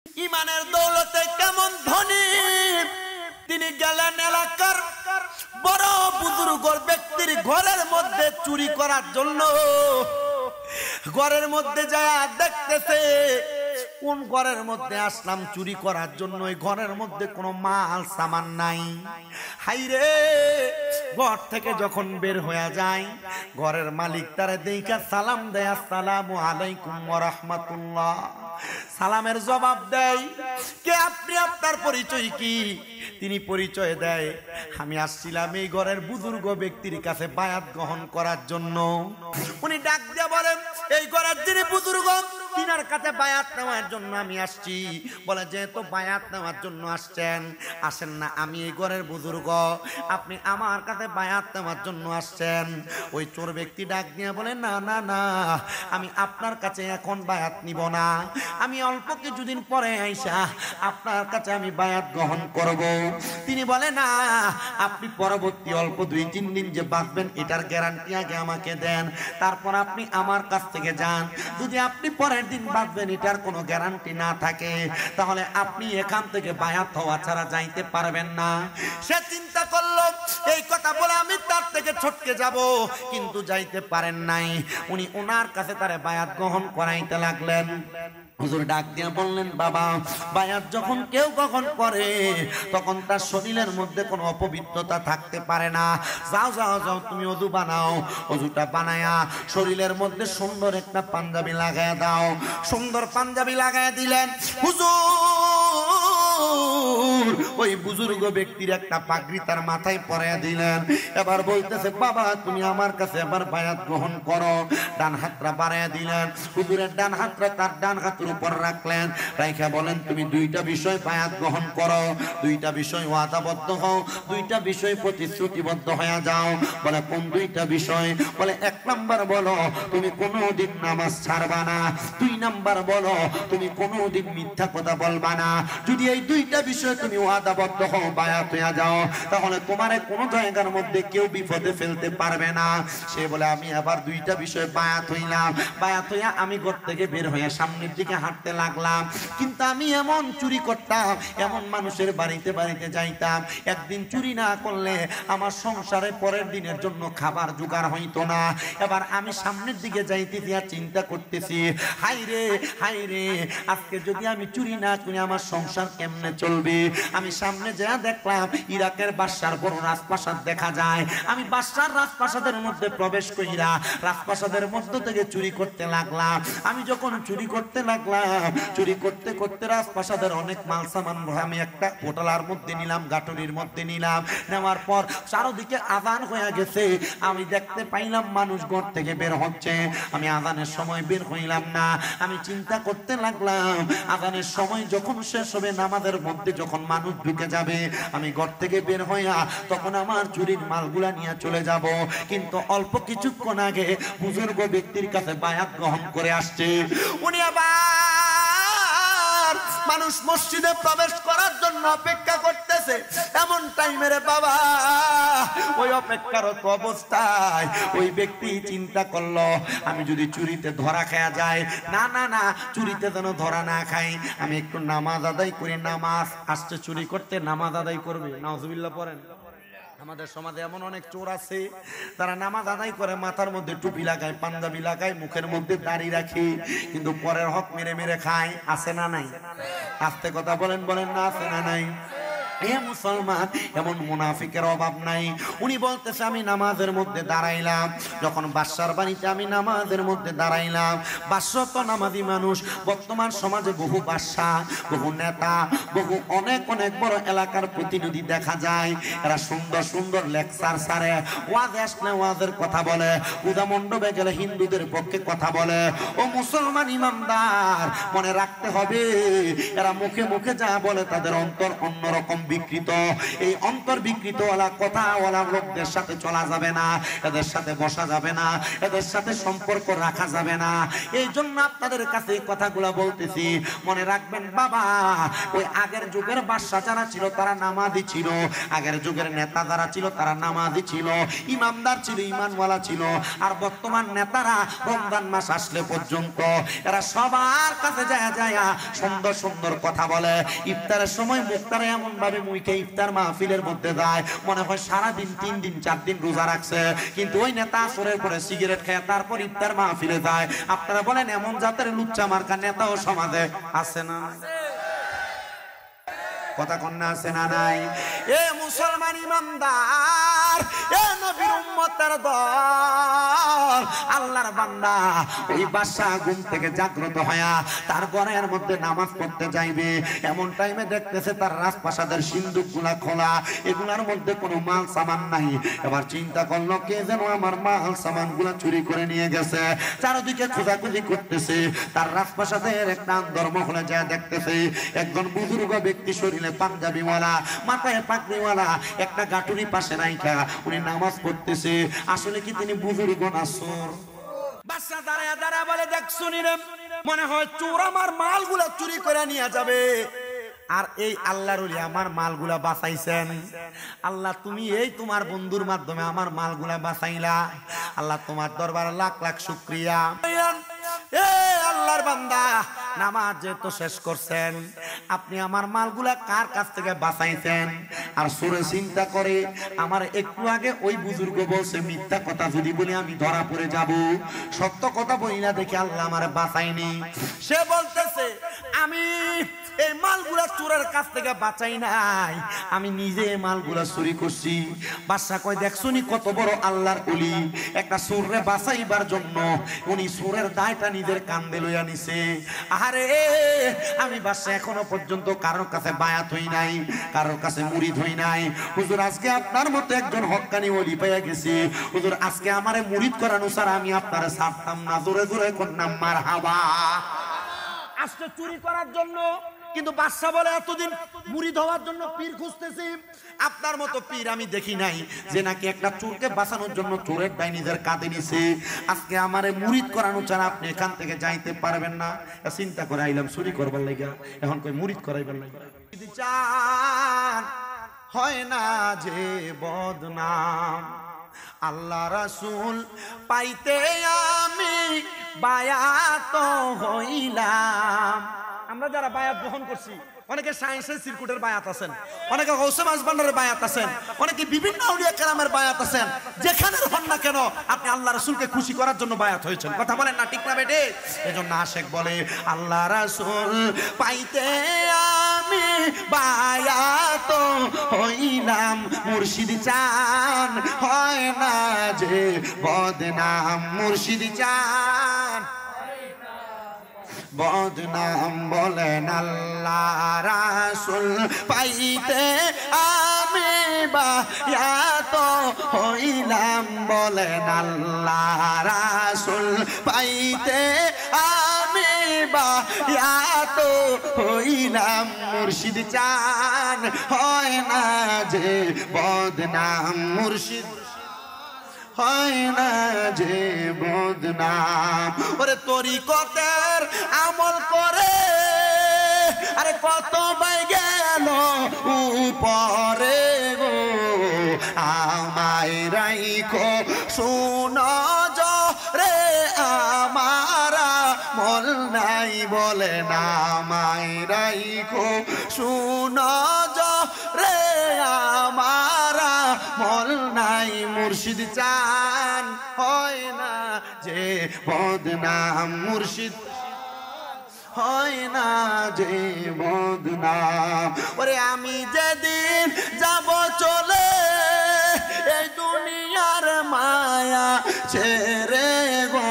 ইমানের দৌলতে কেমন ধনী তিনি গেলেন এলাকার বড় বুজুর্গ ব্যক্তির ঘরের মধ্যে চুরি করার জন্য। ঘরের মধ্যে যায় দেখতেছে কোন ঘরের মধ্যে আসলাম চুরি করার জন্য, ওই ঘরের মধ্যে কোনো মাল সামান নাই। হাইরে ঘর থেকে যখন বের হয়ে যায় ঘরের মালিক তারে দেখা সালাম দেয়, আসসালামু আলাইকুম ওয়া রাহমাতুল্লাহ। সালামের জবাব দেয়, কে আপনি, আপনার পরিচয় কি? তিনি পরিচয় দেয়, আমি আসছিলাম এই ঘরের বুজুর্গ ব্যক্তির কাছে বায়াত গ্রহণ করার জন্য। উনি ডাক দিয়ে বলেন, এই ঘরের যিনি বুজুর্গ তিনার কাছে বায়াত নেওয়ার জন্য আমি আসছি। বলে, যেহেতু বায়াত নেওয়ার জন্য আসছেন, আসেন না, আমি এই ঘরের বুজুর্গ, আপনি আমার কাছে বায়াত নেওয়ার জন্য আসছেন। ওই চোর ব্যক্তি ডাক দিয়ে বলে, না না না, আমি আপনার কাছে এখন বায়াত নিব না, আমি অল্প কিছুদিন পরে আইসা আপনার কাছে আমি বায়াত গ্রহণ করব। তিনি বলে, না, আপনি পরবর্তী অল্প 2-3 দিন যে বাঁচবেন এটার গ্যারান্টি আগে আমাকে দেন, তারপর আপনি আমার কাছ থেকে যান। যদি আপনি পরের দিন বাঁচবেন এটার কোনো গ্যারান্টি না থাকে, তাহলে আপনি এখান থেকে বায়াত হওয়া ছাড়া যাইতে পারবেন না। সে চিন্তা করলো, এই কথা বলে আমি তার থেকে ছটকে যাব, কিন্তু যাইতে পারেন নাই। উনি ওনার কাছে তারে বায়াত গ্রহণ করাইতে লাগলেন। হুজুর ডাক দিয়ে বললেন, বাবা, বায়াত যখন কেউ গ্রহণ করে তখন তার শরীরের মধ্যে কোনো অপবিত্রতা থাকতে পারে না। যাও যাও যাও, তুমি ওযু বানাও, ওযুটা বানায়া শরীরের মধ্যে সুন্দর একটা পাঞ্জাবি লাগায় দাও। সুন্দর পাঞ্জাবি লাগায় দিলেন হুজুর। ওই বুজুর্গ ব্যক্তির একটা পাগড়ি তার মাথায় পরাইয়া দিলেন। এবার বলতেছে, বাবা, তুমি আমার কাছে এবার বায়াত গ্রহণ করো। ডান হাতটা বাড়াইয়া দিলেন, হুজুরের ডান হাতটা তার ডান হাতের উপর রাখলেন, রাইখা বলেন, তুমি 2টা বিষয় বায়াত গ্রহণ করো, 2টা বিষয় ওয়াদাবদ্ধ হও, 2টা বিষয় প্রতিশ্রুতিবদ্ধ হয়ে যাও। বলে, কোন 2টা বিষয়? বলে, 1 নাম্বার বলো তুমি কোনোদিন নামাজ ছাড়বা না, 2 নাম্বার বলো তুমি কোনোদিন মিথ্যা কথা বলবা না। যদি এই 2টা বিষয় তুমি ওয়াদাবদ্ধ হও, বায়াত হয়ে যাও, তাহলে তোমারে কোনো জায়গার মধ্যে কেউ বিপদে ফেলতে পারবে না। সে বলে, আমি আবার 2টা বিষয় বায়াত হইলাম। বায়াত হইয়া আমি ঘর থেকে বের হয়ে সামনের দিকে হাঁটতে লাগলাম, কিন্তু আমি এমন চুরি করতাম, এমন মানুষের বাড়িতে বাড়িতে যাইতাম, একদিন চুরি না করলে আমার সংসারে পরের দিনের জন্য খাবার জোগাড় হইতো না। এবার আমি সামনের দিকে যাইতেছি আর চিন্তা করতেছি, হাই রে, আজকে যদি আমি চুরি না করি আমার সংসার কেমনে চলবে। আমি সামনে যা দেখলাম ইরাকের বাদশার বড় রাজপ্রাসাদ দেখা যায়। আমি বাদশার রাজপ্রাসাদের মধ্যে প্রবেশ কইরা রাজপ্রাসাদের মধ্য থেকে চুরি করতে লাগলাম। আমি যখন চুরি করতে লাগলাম, চুরি করতে করতে রাজপ্রাসাদের অনেক মাল সামান আমি একটা হোটেলার মধ্যে নিলাম, গাটুরির মধ্যে নিলাম। নেওয়ার পর চারদিকে আজান হয়ে গেছে, আমি দেখতে পাইলাম মানুষ ঘর থেকে বের হচ্ছে। আমি আজানের সময় বের হইলাম না। আমি চিন্তা করতে লাগলাম, আজানের সময় যখন শেষ হবে, নামাজের মধ্যে যখন মানুষ ঢুকে যাবে, আমি ঘর থেকে বের হইয়া তখন আমার চুরির মালগুলা নিয়ে চলে যাব। কিন্তু অল্প কিছুক্ষণ আগে বুজুর্গ ব্যক্তির কাছে বায়াত গ্রহণ করে আসছে। উনি আবার মানুষ মসজিদে প্রবেশ করার জন্য অপেক্ষা করতেছে। এমন টাইমে রে বাবা, ওই অপেক্ষারত অবস্থায় ওই ব্যক্তি চিন্তা করলো, আমি যদি চুরিতে ধরা খাওয়া যায়, না না না, চুরিতে যেন ধরা না খাই, আমি একটু নামাজ আদায় করি। নামাজ আসছে চুরি করতে, নামাজ আদায় করবে। নাউজুবিল্লাহ পড়েন। আমাদের সমাজে এমন অনেক চোর আছে, তারা নামাজ আদায় করে, মাথার মধ্যে টুপি লাগায়, পাঞ্জাবি লাগায়, মুখের মধ্যে দাড়ি রাখে, কিন্তু পরের হক মেরে মেরে খায়। আছে না নাই? আস্তে কথা বলেন, বলেন না, আছে না নাই? এ মুসলমান, এমন মুনাফিকের অভাব নাই। উনি বলতেছে, আমি নামাজের মধ্যে দাঁড়াইলাম, যখন বাদশার বাড়িতে আমি নামাজের মধ্যে দাঁড়াইলাম। বাদশা তো নামাজি মানুষ। বর্তমান সমাজে বহু বাদশা, বহু নেতা, বহু অনেক অনেক বড় এলাকার প্রতিনিধি দেখা যায়, এরা সুন্দর সুন্দর লেকচার সারে, ওয়াজ আসলে ওয়াজের কথা বলে, পূজা মণ্ডপে গেলে হিন্দুদের পক্ষে কথা বলে। ও মুসলমান ইমানদার, মনে রাখতে হবে, এরা মুখে মুখে যা বলে তাদের অন্তর অন্যরকম বিকৃত। এই অন্তর বিকৃতওয়ালা কথাওয়ালা লোকদের সাথে চলা যাবে না, এদের সাথে বসা যাবে না, এদের সাথে সম্পর্ক রাখা যাবে না। এই জন্য আপনাদের কাছে এই কথাগুলো বলতেছি, মনে রাখবেন বাবা। ওই আগের যুগের বাদশা যারা ছিল তারা নামাজি ছিল, আগের যুগের নেতা যারা ছিল তারা নামাজি ছিল, ইমানদার ছিল, ইমানওয়ালা ছিল। আর বর্তমান নেতারা রমজান মাস আসলে পর্যন্ত এরা সবার কাছে যায় যায় সুন্দর সুন্দর কথা বলে। ইফতারের সময় মুখটারে এমন ভাবে মুখে ইফতার মাহফিলের মধ্যে যায় মনে হয় সারাদিন 3 দিন 4 দিন রোজা রাখছে, কিন্তু ওই নেতা আসরের পরে সিগারেট খেয়ে তারপর ইফতার মাহফিলে যায়। আপনারা বলেন এমন জাতের লুচ্চা মার্কা নেতাও সমাজে আছে না? কথা কন্যা আছে না নাই? এ মুসলমান ইমানদার, এ নবীর উম্মতের দল, আল্লাহর বান্দা, ওই বাদশা ঘুম থেকে জাগ্রত হয়া তার ঘরের মধ্যে নামাজ পড়তে যাইবে, এমন টাইমে দেখতেছে তার রাজপ্রাসাদের সিন্দুকগুলা খোলা, এগুলার মধ্যে কোনো মাল সামান নাই। এবার চিন্তা করলো কে যেন আমার মাল সামানগুলা চুরি করে নিয়ে গেছে। চারদিকে খোঁজাখুঁজি করতেছে, তার রাজপ্রাসাদের একটা ধর্মহলে যায় দেখতেছে একজন বুজুর্গ ব্যক্তি, শরীরে পাঞ্জাবিওয়ালা, মাথায় পাগড়িওয়ালা, একটা গাটুরি পাশে রাইখা উনি নামাজ পড়তেছে। আসলে কি তিনি বুজুর্গ না চোর? বাদশা দাঁড়ায় দাঁড়ায় বলে, দেখ শুনি রে, মনে হয় চোর আমার মালগুলা চুরি করে নিয়ে যাবে। আর এই আল্লাহর ওলি আমার মালগুলা বাঁচাইছেন। আল্লাহ তুমি এই তোমার বন্ধুর মাধ্যমে আমার মালগুলা বাঁচাইলা, আল্লাহ তোমার দরবারে লাখ লাখ শুকরিয়া। এ আল্লাহর বান্দা, নামাজ যেহেতু শেষ করছেন, আপনি আমার মালগুলা কার কাছ থেকে বাঁচাইছেন? আর সুরে চিন্তা করে আমার একটু আগে ওই বুজুর্গ বলছে মিথ্যা কথা যদি বলি আমি ধরা পড়ে যাব, সত্য কথা বলি না দেখে আল্লাহ আমার বাঁচায়নি। সে বলতেছে আমি এই মালগুলা চোরের কাছ থেকে বাঁচাই নাই, আমি নিজে এই মালগুলা চুরি করছি। বাদশা কয় দেখছুনি কত বড় আল্লাহর ওলি, একটা চোররে বাঁচাইবার জন্য উনি চোরের দায়টা নিজের কাঁধে লইয়া নিছে। আরে আমি বাদশা এখনো পর্যন্ত কারোর কাছে বায়াত হই নাই, কারোর কাছে মুরিদ হই নাই। হুজুর আজকে আপনার মতো একজন হক্কানি ওলি পেয়ে গেছি, হুজুর আজকে আমারে মুরিদ করানো ছাড়া আমি আপনারে ছাড়তাম না। জোরে জোরে করলাম মারহাবা। আসলে চুরি করার জন্য, কিন্তু বাদশা বলে এতদিন মুরিদ হওয়ার জন্য পীর খুঁজতেছি। আপনার মতো পীর আমি দেখি নাই যে নাকি একটা চোরকে বাঁচানোর জন্য চোরের দায় নিজের কাঁধে নিছে। আজকে আমারে মুরিদ করানো ছাড়া আপনি এখান থেকে যাইতে পারবেন না। চিন্তা করে আইলাম চুরি করবার লাগা, এখন কই মুরিদ করাইবার লাগা। চান হয় না যে বদনাম, আল্লাহ রাসূল পাইতে আমি বায়াত হইলাম। আমরা যারা বায়াত গ্রহণ করছি, অনেকে সায়েন্সের সিরকুটের বায়াত আছেন, অনেকে গৌসে মাঝবান্ডারের বায়াত আছেন, অনেকে বিভিন্ন আউলিয়া কেরামের বায়াত আছেন। যেখানে হন না কেন আপনি আল্লাহ রাসূলকে খুশি করার জন্য বায়াত হয়েছেন। কথা বলেন না, ঠিক না বেটে? এজন্য আশেক বলে আল্লাহ রাসূল পাইতে আমি বায়াত হইলাম, মুর্শিদ চান হয় না যে বদনাম, মুর্শিদ চান বদনাম। বলেন আল্লাহ রাসূল পাইতে আমি বায়াত হইলাম, বলেন আল্লাহ রাসূল পাইতে আমি বায়াত হইলাম, মুর্শিদ চান হয় না যে বদনাম, মুর্শিদ হয় না যে বদনাম। ওরে তরিকতের আমল করে আরে কত বাই গেল উপরে গো, আমায় রাইখো শোনো জরে আমারা মল নাই, বলে না আমায় রাইখো শোনো জরে আমারা মল নাই, মুর্শিদ চান হয় না যে বদনাম, মুর্শিদ হয় না যে বদনাম। ওরে আমি যেদিন যাব চলে এই দুনিয়ার মায়া ছেড়ে গো,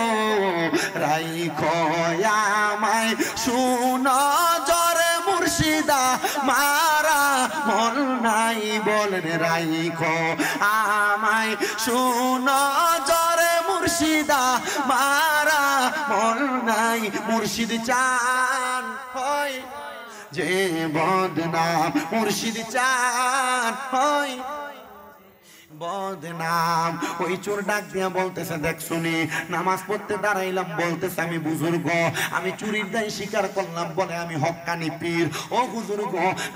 রাইখো আমায় শুনো জরে মুর্শিদা মারা মন নাই, বলেন রাইখো আমায় শুনো জরে মুর্শিদা মারা মন নাই, মুর্শিদ চান হয় যে বদনাম মুর্শিদ চান হয় বদনাম। ওই চোর ডাক দিয়া বলতেছে, দেখ শুনি নামাজ পড়তে দাঁড়াইলাম, বলতেছে আমি বুজুর্গ, আমি চুরির দায় স্বীকার করলাম, বলে আমি হক্কানি পীর। ও বুজুর্গ,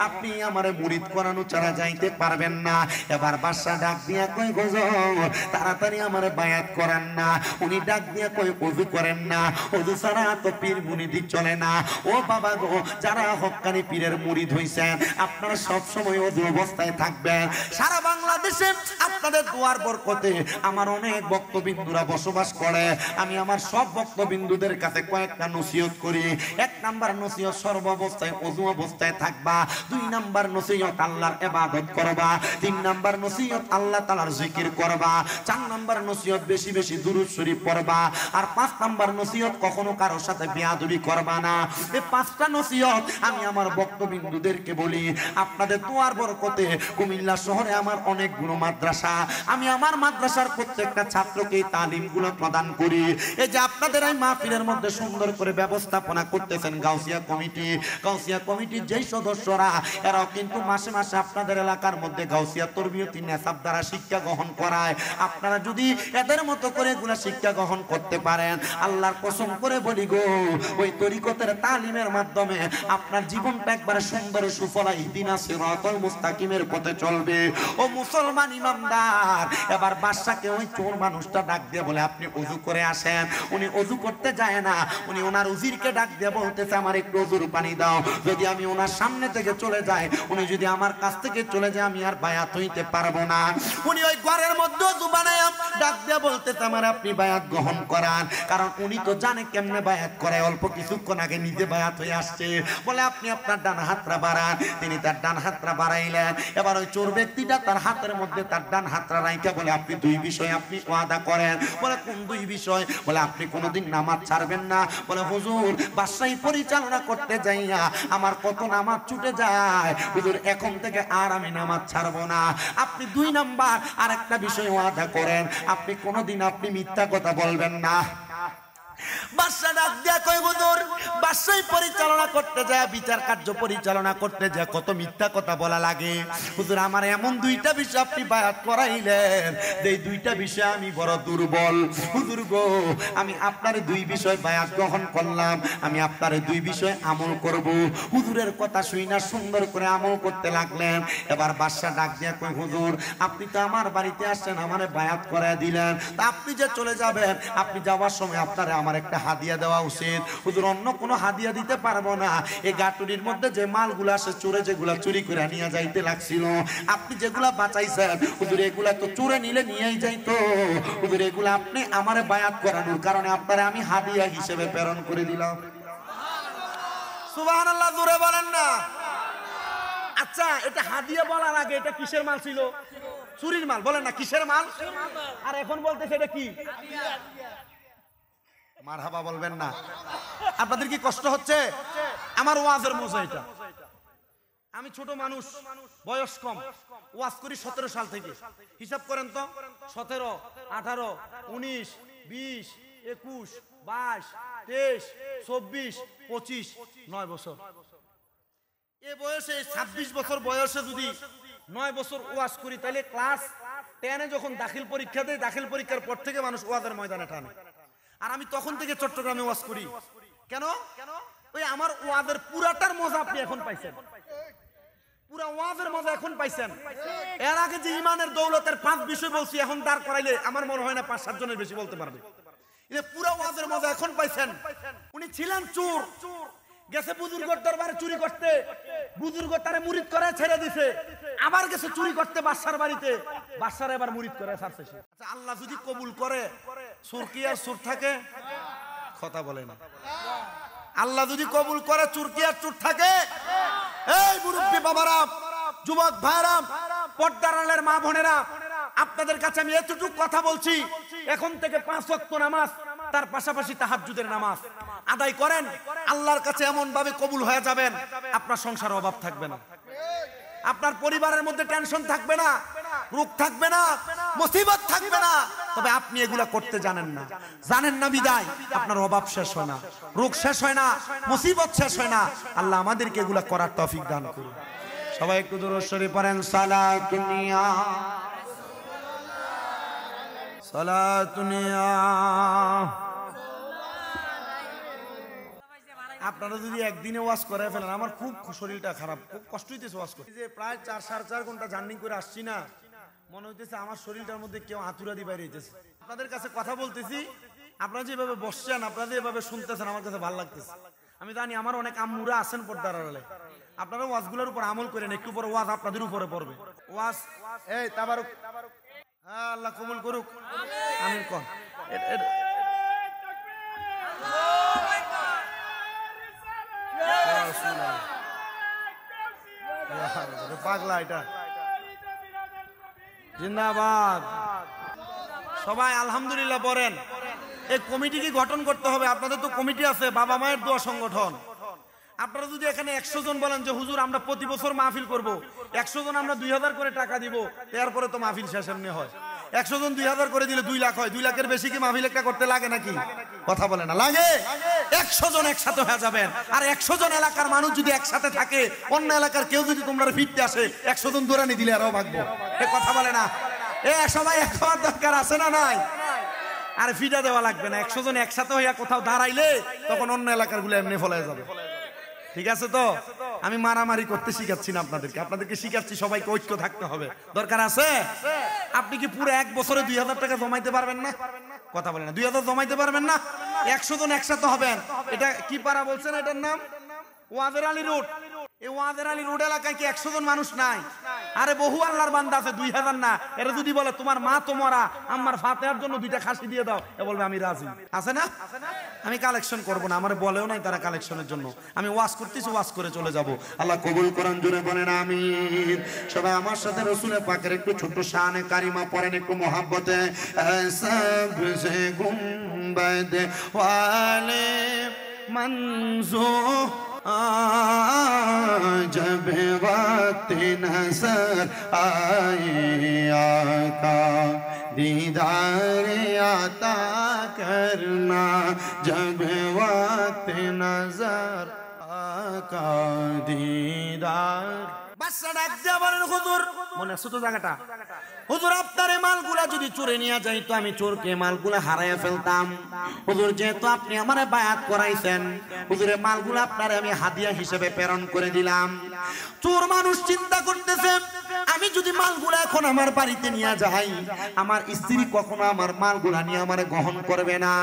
আপনি আমারে মুরিদ করানো ছাড়া যাইতে পারবেন না। এবার বাদশা ডাক দিয়া কই, হুজুর তাড়াতাড়ি আমারে বায়াত করেন না। উনি ডাক দিয়া কই, ওযু করেন না, ওযু ছাড়া তো পীর মুরিদি চলে না। ও বাবা গো, যারা হক্কানি পীরের মুরিদ হইছেন আপনারা সব সময় ওযু অবস্থায় থাকবেন। সারা বাংলাদেশে আপনাদের দোয়ার বরকতে আমার অনেক ভক্তবিন্দুরা বসবাস করে। আমি আমার সব ভক্তবিন্দুদের কাছে কয়েকটা নসিহত করি। 1 নাম্বার নসিহত, সর্ব অবস্থায় ওযু অবস্থায় থাকবা। 2 নাম্বার নসিহত, আল্লাহর ইবাদত করবা। 3 নাম্বার নসিহত, আল্লাহ তাআলার জিকির করবা। 4 নাম্বার নসিহত, বেশি বেশি দুরূদ শরীফ পড়বা। আর 5 নাম্বার নসিহত, কখনো কারোর সাথে বেয়াদবি করবা না। এই 5টা নসিহত আমি আমার ভক্তবিন্দুদেরকে বলি। আপনাদের দোয়ার বরকতে কুমিল্লা শহরে আমার অনেকগুলো মাদ্রাসা, আমি আমার মাদ্রাসার প্রত্যেকটা ছাত্রকে তালিমগুলো প্রদান করি। এই যে আপনাদের এই মাহফিলের মধ্যে সুন্দর করে ব্যবস্থাপনা করতেছেন গাউসিয়া কমিটি, গাউসিয়া কমিটির যেই সদস্যরা, এরাও কিন্তু মাসে মাসে আপনাদের এলাকার মধ্যে গাউসিয়া তরবিয়তি নেসাব দ্বারা শিক্ষা গ্রহণ করায়। আপনারা যদি এদের মতো করে এগুলা শিক্ষা গ্রহণ করতে পারেন, আল্লাহর কসম করে বলি গো, ওই তরিকতের তালিমের মাধ্যমে আপনার জীবনটা একবারে সুন্দর সুফলা ইহদিনাস সিরাতাল মুস্তাকিমের পথে চলবে। ও মুসলমান ইমামদার, এবার বাদশাকে ওই চোর মানুষটা ডাক দিয়ে বলে, আপনি ওযু করে আসেন। উনি ওযু করতে যায় না, উনি ওনার উজিরকে ডাক দিয়ে বলতেছে, আমার একটু ওযুর পানি দাও। যদি আমি ওনার সামনে থেকে চলে যাই, উনি যদি আমার কাছ থেকে চলে যায়, আমি আর বায়াত হইতে পারবো না। উনি ওই ঘরের মধ্যে ওযু বানায় ডাক দিয়ে বলতেছে, আমার আপনি বায়াত গ্রহণ করান। কারণ উনি তো জানে কেমনে বায়াত করে, অল্প কিছুক্ষণ আগে নিজে বায়াত হয়ে আসছে। বলে আপনি আপনার ডান হাতটা বাড়ান। তিনি তার ডান হাতটা বাড়াইলেন। এবার ওই চোর ব্যক্তিটা তার হাতের মধ্যে তার ডান হাতটা রাইখা বলে, আপনি 2 বিষয় আপনি ওয়াদা করেন। বলে কোন 2 বিষয়? বলে আপনি কোনোদিন নামাজ ছাড়বেন না। বলে হুজুর, বাদশাহী পরিচালনা করতে যাইয়া আমার কত নামাজ ছুটে যায়, হুজুর এখন থেকে আর আমি নামাজ ছাড়বো না। আপনি 2 নাম্বার আরেকটা বিষয় ওয়াদা করেন, আপনি কোনোদিন আপনি মিথ্যা কথা বলবেন না। বাদশা ডাক দিয়া কই, হুজুর বাদশাহী পরিচালনা করতে যায়, বিচার কার্য পরিচালনা করতে যায় কত মিথ্যা কথা বলা লাগে। হুজুর আমার এমন 2টা বিষয় আপনি বায়াত করাইলেন, এই 2টা বিষয় আমি বড় দুর্বল। হুজুর গো, আমি আপনার 2 বিষয় বায়াত গ্রহণ করলাম, আমি আপনার 2 বিষয় আমল করব। হুজুরের কথা শুই না সুন্দর করে আমল করতে লাগলেন। এবার বাদশা ডাক দিয়া কই, হুজুর আপনি তো আমার বাড়িতে আসছেন, আমারে বায়াত করায় দিলেন, তা আপনি যে চলে যাবেন, আপনি যাওয়ার সময় আপনারে আমার একটা হাদিয়া দেওয়া উচিত। হুজুর অন্য কোনো হাদিয়া দিতে পারবো না। এই গাটুরির মধ্যে যে মালগুলো আসে চোরে যেগুলা চুরি করে নিয়ে যাইতে লাগছিল, আপনি যেগুলা বাঁচাইছেন হুজুর এগুলা তো চোরে নিলে নিয়েই যাইতো। হুজুর এগুলা আপনি আমারে বায়াত করানোর কারণে আপনারে আমি হাদিয়া হিসেবে প্রেরণ করে দিলাম। সুবহানাল্লাহ, জোরে বলেন না। আচ্ছা, এটা হাদিয়া বলার আগে এটা কিসের মাল ছিল? চুরির মাল। বলেন না কিসের মাল? আর এখন বলতেছে এটা কি? মারহাবা বলবেন না। আপনাদের কি কষ্ট হচ্ছে? আমার ওয়াজের মজা এটা। আমি ছোট মানুষ, বয়স কম, ওয়াজ করি 17 সাল থেকে। হিসাব করেন তো, 17, 18, 19, 20, 21, 22, 23, 24, 25, 9 বছর। এ বয়সে 26 বছর বয়সে যদি 9 বছর ওয়াজ করি, তাহলে ক্লাস 10-এ যখন দাখিল পরীক্ষা দেয়, দাখিল পরীক্ষার পর থেকে মানুষ ওয়াজের ময়দানে টানে। আর আমি তখন থেকে চট্টগ্রামে ওয়াজ করি। কেন? ওই আমার ওয়াজের পুরাটার মজা আপনি এখন পাইছেন, পুরা ওয়াজের মজা এখন পাইছেন। এর আগে যে ইমানের দৌলতের 5 বিষয় বলছি, এখন দাঁড় করাইলে আমার মনে হয় না 5-7 জনের বেশি বলতে পারবে। পুরা ওয়াজের মজা এখন পাইছেন। উনি ছিলেন চোর, গেছে বুজুর্গর দরবারে চুরি করতে, বুজুর্গ তারে মুরিদ করে ছেড়ে দিছে। আবার গেছে চুরি করতে বাদশার বাড়িতে, বাদশার এবার মুরিদ করে ছাড়ছে সে। আচ্ছা, আল্লাহ যদি কবুল করে, চোর কি আর চোর থাকে? কথা বলে না। আল্লাহ যদি কবুল করে, চোর কি আর চোর থাকে? এই মুরব্বী বাবারা, যুবক ভাইরা, পর্দার আড়ালের মা বোনেরা, আপনাদের কাছে আমি এতটুকু কথা বলছি, এখন থেকে 5 ওয়াক্ত নামাজ, তার পাশাপাশি তাহাজ্জুদের নামাজ আদায় করেন। আল্লাহর কাছে এমন ভাবে কবুল হয়ে যাবেন, আপনার সংসারে অভাব থাকবে না, আপনার পরিবারের মধ্যে টেনশন থাকবে না। রোগ থাকবে না, মুসিবত থাকবে না, তবে আপনি এগুলা করতে জানেন না বিদায় আপনার অভাব শেষ হয় না, রোগ শেষ হয় না, মুসিবত শেষ হয় না। আল্লাহ আমাদেরকে এগুলা করার তৌফিক দান করুন। সবাই একটু দুরূদ শরীফ পড়েন। সালাতুনিয়া সালাতুনিয়া। আপনারা যদি একদিনে ওয়াজ করে ফেলেন, আমার খুব শরীরটা খারাপ, খুব কষ্ট হইতেছে ওয়াজ করতে। যে প্রায় 4-4.5 ঘন্টা জার্নি করে আসছি না, মনে হইতেছে আমার শরীরটার মধ্যে কেউ হাতুড়া দিয়ে বাইরে হইতেছে। আপনাদের কাছে কথা বলতেছি, আপনারা যেভাবে বসছেন, আপনারা যেভাবে শুনতেছেন, আমার কাছে ভালো লাগতেছে। আমি জানি আমার অনেক আম্মুরা আছেন পর্দার আড়ালে, আপনারা ওয়াজগুলোর উপর আমল করেন, একটু পরে ওয়াজ আপনাদের উপরে পড়বে। ওয়াজ এই তাবারুক, হ্যাঁ আল্লাহ কবুল করুক, আমিন কোন। পাগলা এটা, জিন্দাবাদ। সবাই আলহামদুলিল্লাহ পড়েন। এই কমিটি কি গঠন করতে হবে? আপনাদের তো কমিটি আছে, বাবা মায়ের দোয়া সংগঠন। আপনারা যদি এখানে 100 জন বলেন যে হুজুর আমরা প্রতি বছর মাহফিল করব, 100 জন আমরা 2000 করে টাকা দিব, এরপরে তো মাহফিল শেষ এমনি হয়। 100 জন 2000 করে দিলে 2 লাখ হয়, 2 লাখের বেশি কি মাহফিল একটা করতে লাগে নাকি? কথা বলে না, লাগে। 100 জন একসাথে হয়ে যাবেন, আর 100 জন এলাকার মানুষ যদি একসাথে থাকে, অন্য এলাকার কেউ যদি তোমরা ফিরতে আসে, 100 জন দৌড়ানি দিলে আরো ভাগবো। এ কথা বলে না, এ সবাই এক হওয়ার দরকার আছে না নাই? আর ফিটা দেওয়া লাগবে না, 100 জন একসাথে হইয়া কোথাও দাঁড়াইলে তখন অন্য এলাকার গুলো এমনি ফলায় যাবে। ঠিক আছে তো? আমি মারামারি করতে শিখাচ্ছি না আপনাদেরকে শিখাচ্ছি সবাইকে ঐক্য থাকতে হবে, দরকার আছে। আপনি কি পুরো 1 বছরে 2000 টাকা জমাইতে পারবেন না? কথা বলেন না, 2000 জমাইতে পারবেন না? 100 জন একসাথে হবেন। এটা কি পাড়া বলছেন? এটার নাম ওয়াজের আলী রোড। এই ওয়াজের আলী রোড এলাকায় কি 100 জন মানুষ নাই? আরে বহু আল্লাহর বান্দা আছে, 2000 না। এরা যদি বলে তোমার মা তো মরা, আমার ফাতেহার জন্য 2টা খাসি দিয়ে দাও, এ বলবে আমি রাজি। আছে না? আমি কালেকশন করব না, আমার বলেও নাই তারা কালেকশনের জন্য। আমি ওয়াজ করতেছি, ওয়াজ করে চলে যাব। আল্লাহ কবুল করেন, জোরে বলেন আমিন। সবাই আমার সাথে রাসূলের পাকের একটু ছোট শানে কারিমা পড়েন, একটু মোহাব্বতে। সবসে গুম্বদ ওয়ালে मंजू जब वक्त नजर आए आका दीदार आता करना जब वक्त नजर आका दीदार। বাচ্চা ডাক দিয়া বলেন হুজুর, মনে আছে তো জায়গাটা? হুজুর আপনার মালগুলা যদি চোরে নিয়ে যাই তো আমি চোরকে মালগুলা হারাইয়া ফেলতাম। হুজুর যেহেতু আপনি আমারে বায়াত করাইছেন, হুজুরের মালগুলা আপনারে আমি হাদিয়া হিসেবে প্রেরণ করে দিলাম। চোর মানুষ চিন্তা করতেছে আমি যদি মালগুলা এখন আমার বাড়িতে নিয়ে যাই, আমার স্ত্রী কখনো আমার মালগুলা নিয়ে আমারে গ্রহণ করবে না,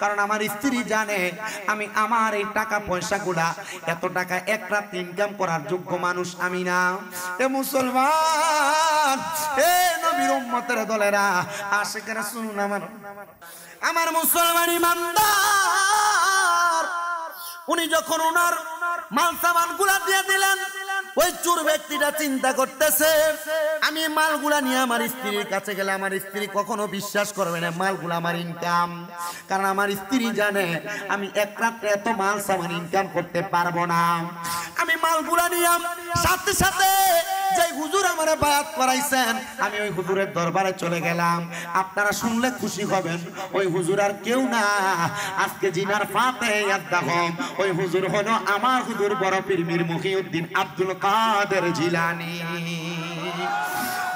কারণ আমার স্ত্রী জানে আমি আমার এই টাকা পয়সাগুলা, এত টাকা এক রাত ইনকাম করার যোগ্য মানুষ আমি না। এ মুসলমান, এ নবীর উম্মতের দলেরা, আশিকের রাসূল, আমার মুসলমান ইমানদার, উনি যখন ওনার মাল সামান গুলা দিয়ে দিলেন, ওই চোর ব্যক্তিটা চিন্তা করতেছে আমি মালগুলা নিয়ে আমার স্ত্রীর কাছে গেলে আমার স্ত্রী কখনো বিশ্বাস করবে না মালগুলা আমার ইনকাম, কারণ আমার স্ত্রী জানে আমি এক রাত্রে এত মাল সামান ইনকাম করতে পারবো না। আমি মালগুলা নিয়ে সাথে সাথে যে হুজুর আমারে বায়াত করাইছেন, আমি ওই হুজুরের দরবারে চলে গেলাম। আপনারা শুনলে খুশি হবেন, ওই হুজুর আর কেউ না, আজকে জিনার ফাতে আদাহম, ওই হুজুর হলো আমার হুজুর বড় পীর মীর মুহিউদ্দিন আব্দুল কাদের জিলানী।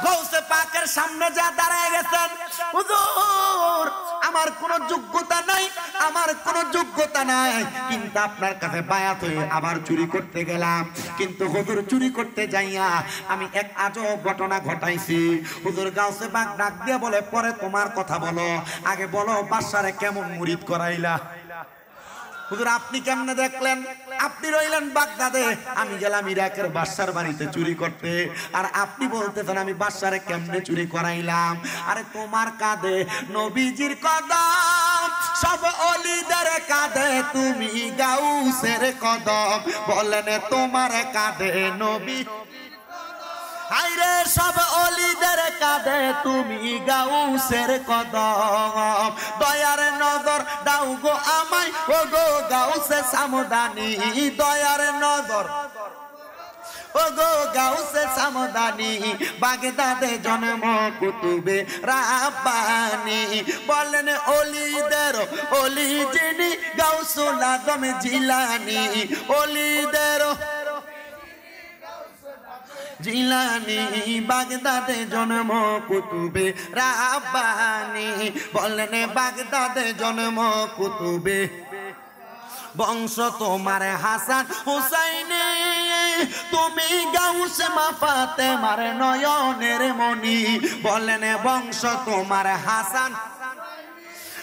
গৌসে পাকের সামনে যা দাঁড়ায় গেছেন, হুজুর আমার কোনো যোগ্যতা নাই, আমার কোনো যোগ্যতা নাই, কিন্তু আপনার কাছে বায়াত হয়ে আবার চুরি করতে গেলাম। কিন্তু হুজুর চুরি করতে যাইয়া আমি এক আজব ঘটনা ঘটাইছি। হুজুর গাউসে পাক ডাক দিয়ে বলে, পরে তোমার কথা বলো, আগে বলো বাদশারে কেমন মুরিদ করাইলা। হুজুর আপনি কেমনে দেখলেন? আপনি রইলেন বাগদাদে, আমি গেলাম ইরাকের বাদশার বাড়িতে চুরি করতে, আর আপনি বলতেছেন আমি বাদশারে কেমনে চুরি করাইলাম। আরে তোমার কাঁধে নবীজির কদম, সব ওলিদের কাঁধে তুমি গাউসের কদম, বলেন তোমার কাঁধে নবী, হায়রে সব ওলিদের কাঁধে তুমি গাউসের কদম, দয়ার নজর দাও গো আমায়, ও গো গাউসে সামদানি, দয়ার নজর ও গো গাউসে সামদানি বাগদাদে জন্ম কুতুবে রাব্বানি বলেন অলিদের অলি যিনি গাউসুল আজম জিলানি অলিদের জিলানি বাগদাদে জন্ম কুতুবে রাব্বানি বলেন বাগদাদে জন্ম কুতুবে বংশ তোমার হাসান হুসাইনি তুমি গাউসে মা ফাতেমার নয়নের মণি বলেন বংশ তোমার হাসান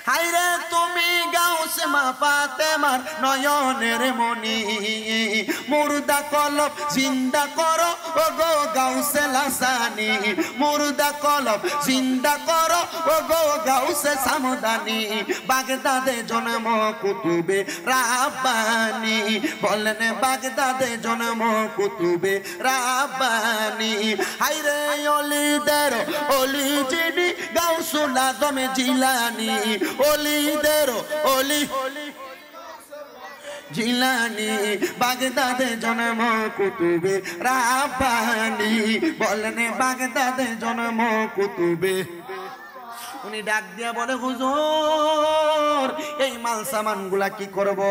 হাইরে তুমি গাউসে মা ফাতেমার নয়নের মণি মুর্দা কলব জিন্দা করো ও গো গাউসে লাসানি মুর্দা কলব জিন্দা করো ও গো গাউসে সামদানি বাগদাদে জন্ম কুতুবে রাব্বানি বলেন বাগদাদে জন্ম কুতুবে রাব্বানি হাইরে অলিদের অলি যিনি গাউসুল আজম জিলানি অলিদের অলি জিলানি বাগদাদে জন্ম কুতুবে রাব্বানি বলেন বাগদাদে জন্ম কুতুবে উনি ডাক দিয়া বলে হুজুর এই মাল সামান গুলা কি করব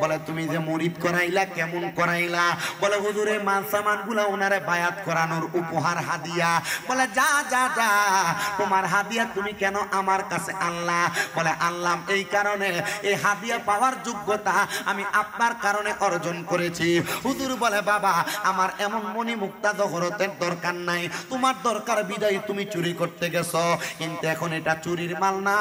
বলে তুমি যে মুরিদ করাইলা কেমন করাইলা বলে হুজুর এই মাল সামান গুলা ওনারে বায়াত করানোর উপহার হাদিয়া বলে যা যা যা তোমার হাদিয়া তুমি কেন আমার কাছে আনলা বলে আনলাম এই কারণে এই হাদিয়া পাওয়ার যোগ্যতা আমি আপনার কারণে অর্জন করেছি হুজুর বলে বাবা আমার এমন মনি মুক্তা জহরতের দরকার নাই তোমার দরকার বিদায় তুমি চুরি করতে গেছো কিন্তু এখন এটা চুরির মাল না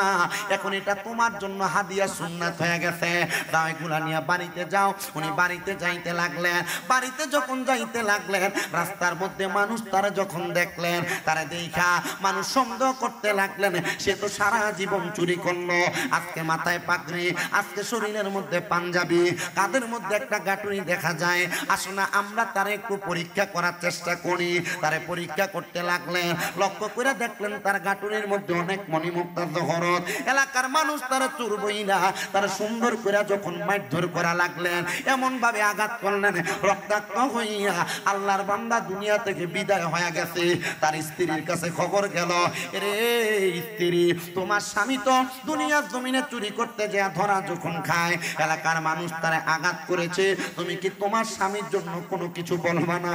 এখন এটা তোমার জন্য হাদিয়া সুন্নাত হয়ে গেছে দাও এগুলা নিয়ে বাড়িতে যাও উনি বাড়িতে যাইতে লাগলেন বাড়িতে যখন যাইতে লাগলেন রাস্তার মধ্যে মানুষ তারা যখন দেখলেন তারা দেখা মানুষ সন্দেহ করতে লাগলেন সে তো সারা জীবন চুরি করলো আজকে মাথায় পাগড়ি আজকে শরীরের মধ্যে পাঞ্জাবি কাদের মধ্যে একটা গাঁটুনি দেখা যায় আসো না আমরা তারা একটু পরীক্ষা করার চেষ্টা করি তারা পরীক্ষা করতে লাগলেন লক্ষ্য করে দেখলেন তার গাঁটুনির মধ্যে অনেক মণিমুক্তার জহরত এলাকার মানুষ তারা চুরবই না তারা সুন্দর করে যখন মারধর করা লাগলেন এমন ভাবে আঘাত করলেন রক্তাক্ত হইয়া আল্লাহর বান্দা দুনিয়া থেকে বিদায় হয়ে গেছে তার স্ত্রীর কাছে খবর গেল রে স্ত্রী তোমার স্বামী তো দুনিয়ার জমিনে চুরি করতে যায় ধরা যখন খায় এলাকার মানুষ তারা আঘাত করেছে তুমি কি তোমার স্বামীর জন্য কোনো কিছু বলবা না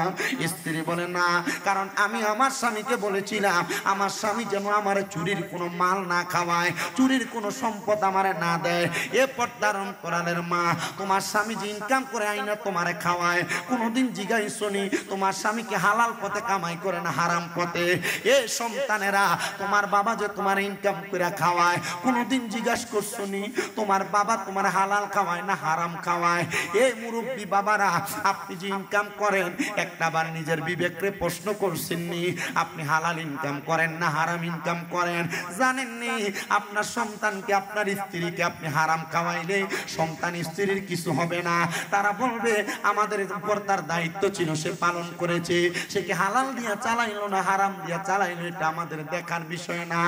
স্ত্রী বলে না কারণ আমি আমার স্বামীকে বলেছিলাম আমার স্বামী যেন আমার চুরির কোনো মাল না খাওয়ায় চুরির কোনো সম্পদ আমারে না দেয় এরপর ধারণ করালের মা তোমার স্বামী যে ইনকাম করে আইনা তোমারে খাওয়ায় কোনোদিন জিজ্ঞাসা শুনি তোমার স্বামীকে হালাল পথে কামাই করে না হারাম পথে এ সন্তানেরা তোমার বাবা যে তোমার ইনকাম করে খাওয়ায় কোনোদিন জিজ্ঞাসা করছনি তোমার বাবা তোমার হালাল খাওয়ায় না হারাম খাওয়ায় এই মুরব্বী বাবারা আপনি যে ইনকাম করেন একটাবার নিজের বিবেককে প্রশ্ন করছেননি আপনি হালাল ইনকাম করেন না হারাম ইনকাম করেন জানেননি আপনার সন্তানকে আপনার স্ত্রীকে আপনি হারাম খাওয়াইলে সন্তান স্ত্রীর কিছু হবে না তারা বলবে আমাদের উপর তার দায়িত্ব ছিল সে পালন করেছে সে কি হালাল দিয়া চালাইলো না হারাম দিয়া চালাইলো এটা আমাদের দেখার বিষয় না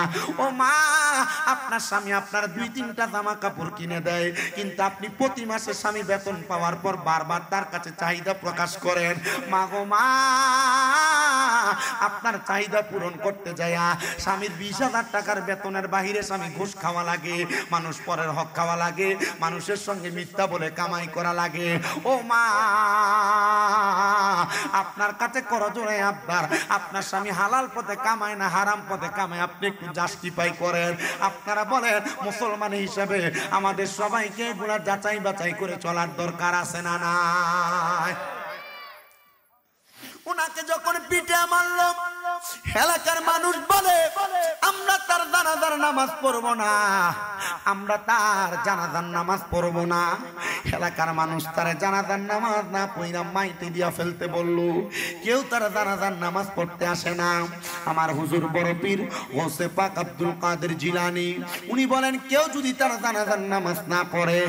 ও মা আপনার স্বামী আপনার 2-3টা জামা কাপড় কিনে দেয় কিন্তু আপনি প্রতি মাসে স্বামী বেতন পাওয়ার পর বারবার তার কাছে চাহিদা প্রকাশ করেন মা গো মা আপনার চাহিদা পূরণ করতে যায় স্বামীর 20,000 টাকার বেতনের বাহিরে স্বামী ঘুষ খাওয়া লাগে মানুষ পরের হক খাওয়া লাগে মানুষের সঙ্গে মিথ্যা বলে কামাই করা লাগে ও মা আপনার কাছে করজোড়ে আবদার আপনার স্বামী হালাল পথে কামায় না হারাম পথে কামায় আপনি একটু জাস্টিফাই করেন আপনারা বলেন মুসলমান হিসেবে আমাদের সবাইকে এগুলা যাচাই বাছাই করে চলার দরকার আছে না নাই উনাকে যখন পিঠে মারলো এলাকার মানুষ বলে আমরা তার জানাজার নামাজ পড়বো না আমরা তার জানাজার নামাজ পড়বো না এলাকার মানুষ তার জানাজার নামাজ না পড়া মাইতে দিয়া ফেলতে বললো কেউ তার জানাজার নামাজ পড়তে আসে না আমার হুজুর বড় পীর গৌসে পাক আব্দুল কাদের জিলানী উনি বলেন কেউ যদি তার জানাজার নামাজ না পড়ে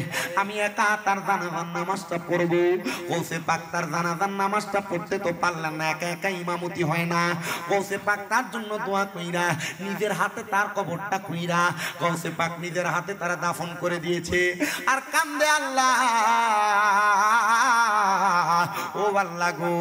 আমি একা তার জানাজার নামাজটা পড়বো গৌসে পাক তার জানাজার নামাজটা পড়তে তো পারলেন না একা একা ইমামতি হয় না গৌসে পাক তার জন্য দোয়া কইরা নিজের হাতে তার কবরটা কইরা গৌসে পাক নিজের হাতে তারা দাফন করে দিয়েছে আর কান্দে আল্লাহ ও আল্লাহ গো,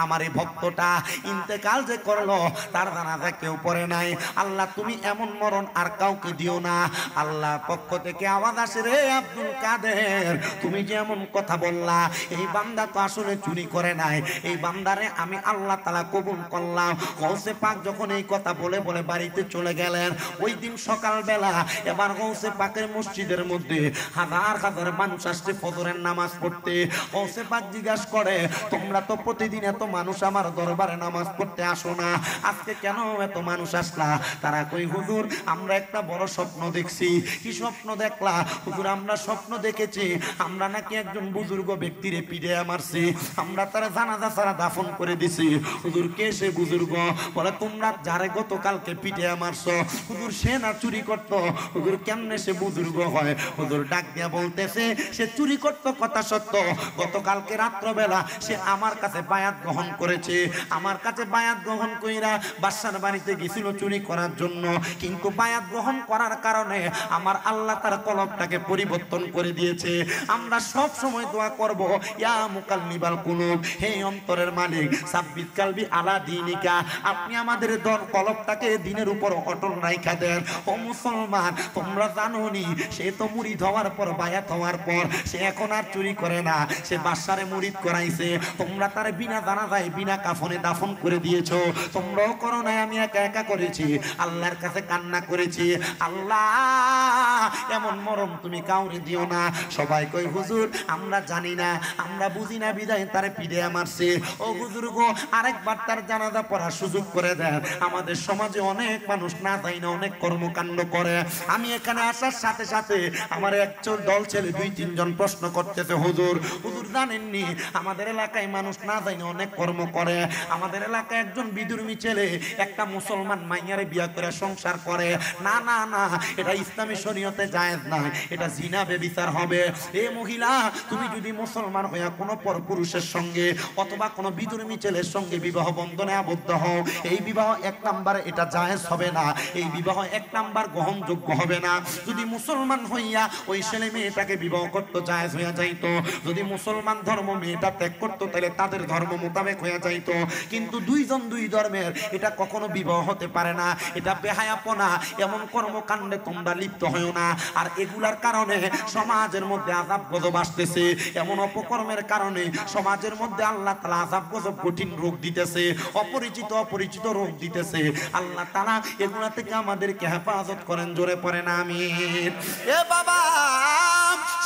আমার এই ভক্তটা ইন্তেকাল যে করলো, তার জানাজা কেউ পড়ে নাই। আল্লাহ তুমি এমন মরণ আর কাউকে দিও না। আল্লাহ পক্ষ থেকে আওয়াজ আসে, রে আব্দুল কাদের, তুমি যে এমন কথা বললা, এই বান্দা তো আসলে চুরি করে নাই, এই বান্দারে আমি আল্লাহ তাআলা কবুল করলাম। গৌসে পাক যখন এই কথা বলে বলে বাড়িতে চলে গেলেন, ওই দিন সকালবেলা এবার গৌসে পাকের মসজিদের মধ্যে হাজার হাজার মানুষ আসছে ফজরের নামাজ পড়তে। গৌসে পাক জিজ্ঞাসা করে, তোমরা তো প্রতিদিন এত মানুষ আমার দরবারে নামাজ পড়তে আসো না, আজকে কেন এত মানুষ আসলা? তারা কই, হুজুর আমরা একটা বড় স্বপ্ন দেখছি। কি স্বপ্ন দেখলা? হুজুর আমরা স্বপ্ন দেখেছি আমরা নাকি একজন বুজুর্গ ব্যক্তিরে পিড়ে মারছি, আমরা তারা জানাজা ছাড়া দাফন করে দিছি। হুজুর কে সে বুজুর্গ? বলে তোমরা যারে গতকালকে পিঠে মারছো, হুজুর সে না চুরি করতো। হুজুর কেমনে সে বুজুর্গ হয়? হুজুর ডাক দিয়া বলতেছে, সে চুরি করতো কথা সত্য, গতকালকে রাত্রবেলা সে আমার কাছে বায়াত গ্রহণ করেছে, আমার কাছে বায়াত গ্রহণ কইরা বাদশার বাড়িতে গেছিল চুরি করার জন্য, কিন্তু বায়াত গ্রহণ করার কারণে আমার আল্লাহ তার কলবটাকে পরিবর্তন করে দিয়েছে। আমরা সব সময় দোয়া করব, ইয়া মুকাল্লিবাল কুলুব, হে অন্তরের মালিক, সাব্বিত কালবি আলা দীনিকা, আপনি আমাদের কলবটাকে দিনের উপর অটল রাখা দেন। ও মুসলমান, তোমরা জানোনি সে তো মুরিদ হওয়ার পর, বায়াত হওয়ার পর সে এখন আর চুরি করে না, সে বাদশারে মুরিদ করাইছে। তোমরা তার বিনা জানাজায় বিনা কাফনে দাফন করে দিয়েছো। তোমরাও করো না, আমি একা একা করেছি, আল্লাহর কাছে কান্না করেছি, আল্লাহ এমন মরণ তুমি কাউরে দিও না। সবাই কই, হুজুর আমরা জানি না, আমরা বুঝি না বিদায় তারে পিড়ে মারছে। ও হুজুর গো, আরেকবার তার জানাজা পড়ার সুযোগ করে দেন। আমাদের সমাজে অনেক মানুষ না যাই না অনেক কর্মকাণ্ড করে। আমি এখানে আসার সাথে সাথে আমার একজন দল ছেলে 2-3 জন প্রশ্ন করতেছে, হুজুর হুজুর জানেননি আমাদের এলাকায় মানুষ না যাই না অনেক কর্ম করে। আমাদের এলাকায় একজন বিধর্মী ছেলে একটা মুসলমান মাইয়ারে বিয়া করে সংসার করে। না না না, এটা ইসলামী শরীয়তে জায়েজ না, এটা জিনা বেবিচার হবে। এ মহিলা, তুমি যদি মুসলমান হইয়া কোনো পরপুরুষের সঙ্গে অথবা কোনো বিধর্মী ছেলের সঙ্গে বিবাহ বন্ধনে আবদ্ধ হও, এই বিবাহ 1 নম্বরে এটা জায়েজ হবে না, এই বিবাহ 1 নম্বর গ্রহণযোগ্য হবে না। যদি মুসলমান হইয়া ওই ছেলে মেয়েটাকে বিবাহ করতে জায়েজ হইয়া যাইতো, যদি মুসলমান ধর্ম মেয়েটা ত্যাগ করতো তাহলে তাদের ধর্ম মোতাবেক হইয়া যাইতো। কিন্তু 2 জন 2 ধর্মের, এটা কখনো বিবাহ হতে পারে না, এটা বেহায়াপনা। এমন কর্মকাণ্ডে তোমরা লিপ্ত হইও না। আর এগুলার কারণে সমাজের মধ্যে আযাব গজব আসতেছে, এমন অপকর্মের কারণে সমাজের মধ্যে আল্লাহ তাআলা আযাব গজব কঠিন রোগ দিতেছে, অপরিচিত রোগ দিতেছে। আল্লাহ তাআলা এগুলা থেকে আমাদেরকে হেফাজত করেন, জোরে পড়েন আমিন। এ বাবা,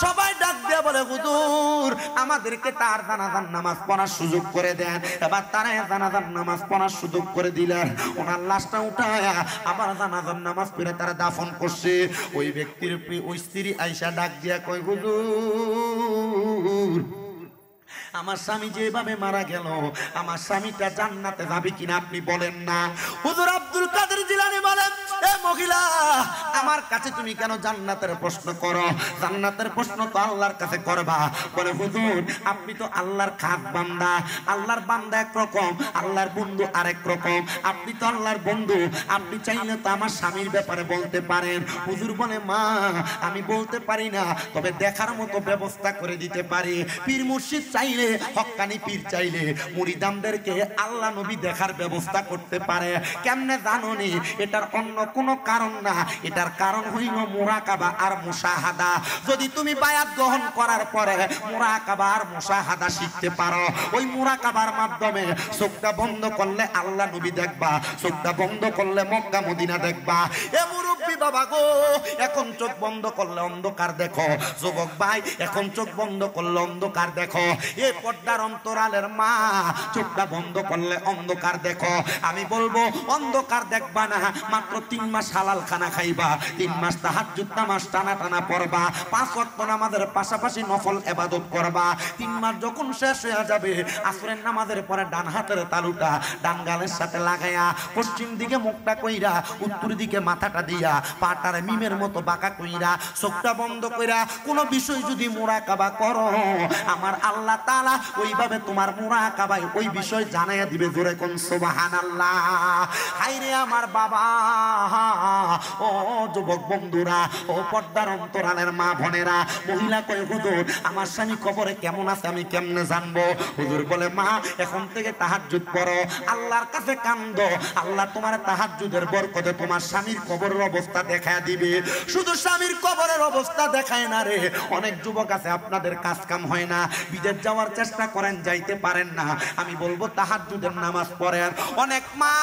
সবাই ডাক দিয়ে বলে, হুজুর আমাদেরকে তার জানাজার নামাজ পড়ার সুযোগ করে দেন। এবার তারা জানাজার নামাজ পড়ার সুযোগ করে দিলেন। ওনার লাশটা উঠায়া আবার জানাজার নামাজ পড়ে তারা দাফন করছে। ওই ব্যক্তির ওই স্ত্রী আয়েশা ডাক দিয়া কয়, হুজুর আমার স্বামী যেভাবে মারা গেল, আমার স্বামীটা জান্নাতে যাবে কিনা আপনি বলেন না। হুজুর আব্দুল কাদের জিলানী বলেন, এ মহিলা, আমার কাছে তুমি কেন জান্নাতের প্রশ্ন করো? জান্নাতের প্রশ্ন তো আল্লাহর কাছে করবা। বলে, হুজুর আপনি তো আল্লাহর খাস বান্দা, আল্লাহর বান্দা একরকম, আল্লাহর বন্ধু আরেক রকম। আপনি তো আল্লাহর বন্ধু, আপনি চাইলে তো আমার স্বামীর ব্যাপারে বলতে পারেন। হুজুর বলে, মা আমি বলতে পারি না, তবে দেখার মতো ব্যবস্থা করে দিতে পারি। পীর মুর্শিদ চাইলে, হক্কানি পীর চাইলে মুরিদানদেরকে আল্লাহ নবী দেখার ব্যবস্থা করতে পারে। কেমনে জানোনি? এটার অন্য কোনো কারণ না, এটার কারণ হইল মুরাকাবা আর মুশাহাদা। যদি তুমি বায়াত গ্রহণ করার পরে মুরাকাবা আর মুশাহাদা শিখতে পারো, ওই মুরাকাবার মাধ্যমে চোখটা বন্ধ করলে আল্লাহ নবী দেখবা, চোখটা বন্ধ করলে মক্কা মদিনা দেখবা। এ মুরব্বি বাবা গো, এখন চোখ বন্ধ করলে অন্ধকার দেখো। যুবক ভাই, এখন চোখ বন্ধ করলে অন্ধকার দেখো। এ পর্দার অন্তরালের মা, চোখটা বন্ধ করলে অন্ধকার দেখো। আমি বলবো অন্ধকার দেখবা না, মাত্র 3 মাস হালাল খানা খাইবা, 3 মাস তাহাজ্জুদ নামাজ টানা টানা পড়বা, 5 ওয়াক্ত নামাজের পাশাপাশি নফল ইবাদত করবা। 3 মাস যখন শেষ হয়ে যাবে, আসরের নামাজের পরে ডান হাতের তালুটা ডান গালের সাথে লাগায়া পশ্চিম দিকে মুখটা কইরা উত্তর দিকে মাথাটা দিয়া পাটার মিমের মতো বাঁকা কইরা চোখটা বন্ধ কইরা কোনো বিষয় যদি মুরাকাবা করো, আমার আল্লাহ তাআলা ওইভাবে তোমার মুরাকাবায় ওই বিষয় জানাইয়া দিবে। জোরে কোন সুবহানাল্লাহ। হায়রে আমার বাবা, ও যুবক বন্ধুরা, ও পর্দার অন্তরালের মা বোনেরা, মহিলা কয় হুজুর আমার স্বামী কবরে কেমন আছে আমি কেমনে জানবো? হুজুর বলে মা এখন থেকে তাহাজ্জুদ পড়ো, আল্লাহর কাছে কান্দো, আল্লাহ তোমার তাহাজ্জুদের বরকতে তোমার স্বামীর কবরের অবস্থা দেখায় দিবে। শুধু স্বামীর কবরের অবস্থা দেখায় না রে, অনেক যুবক আছে আপনাদের কাজ কাম হয় না, বিদেশ যাওয়ার চেষ্টা করেন যাইতে পারেন না, আমি বলবো তাহাজ্জুদের নামাজ পড়েন। অনেক মা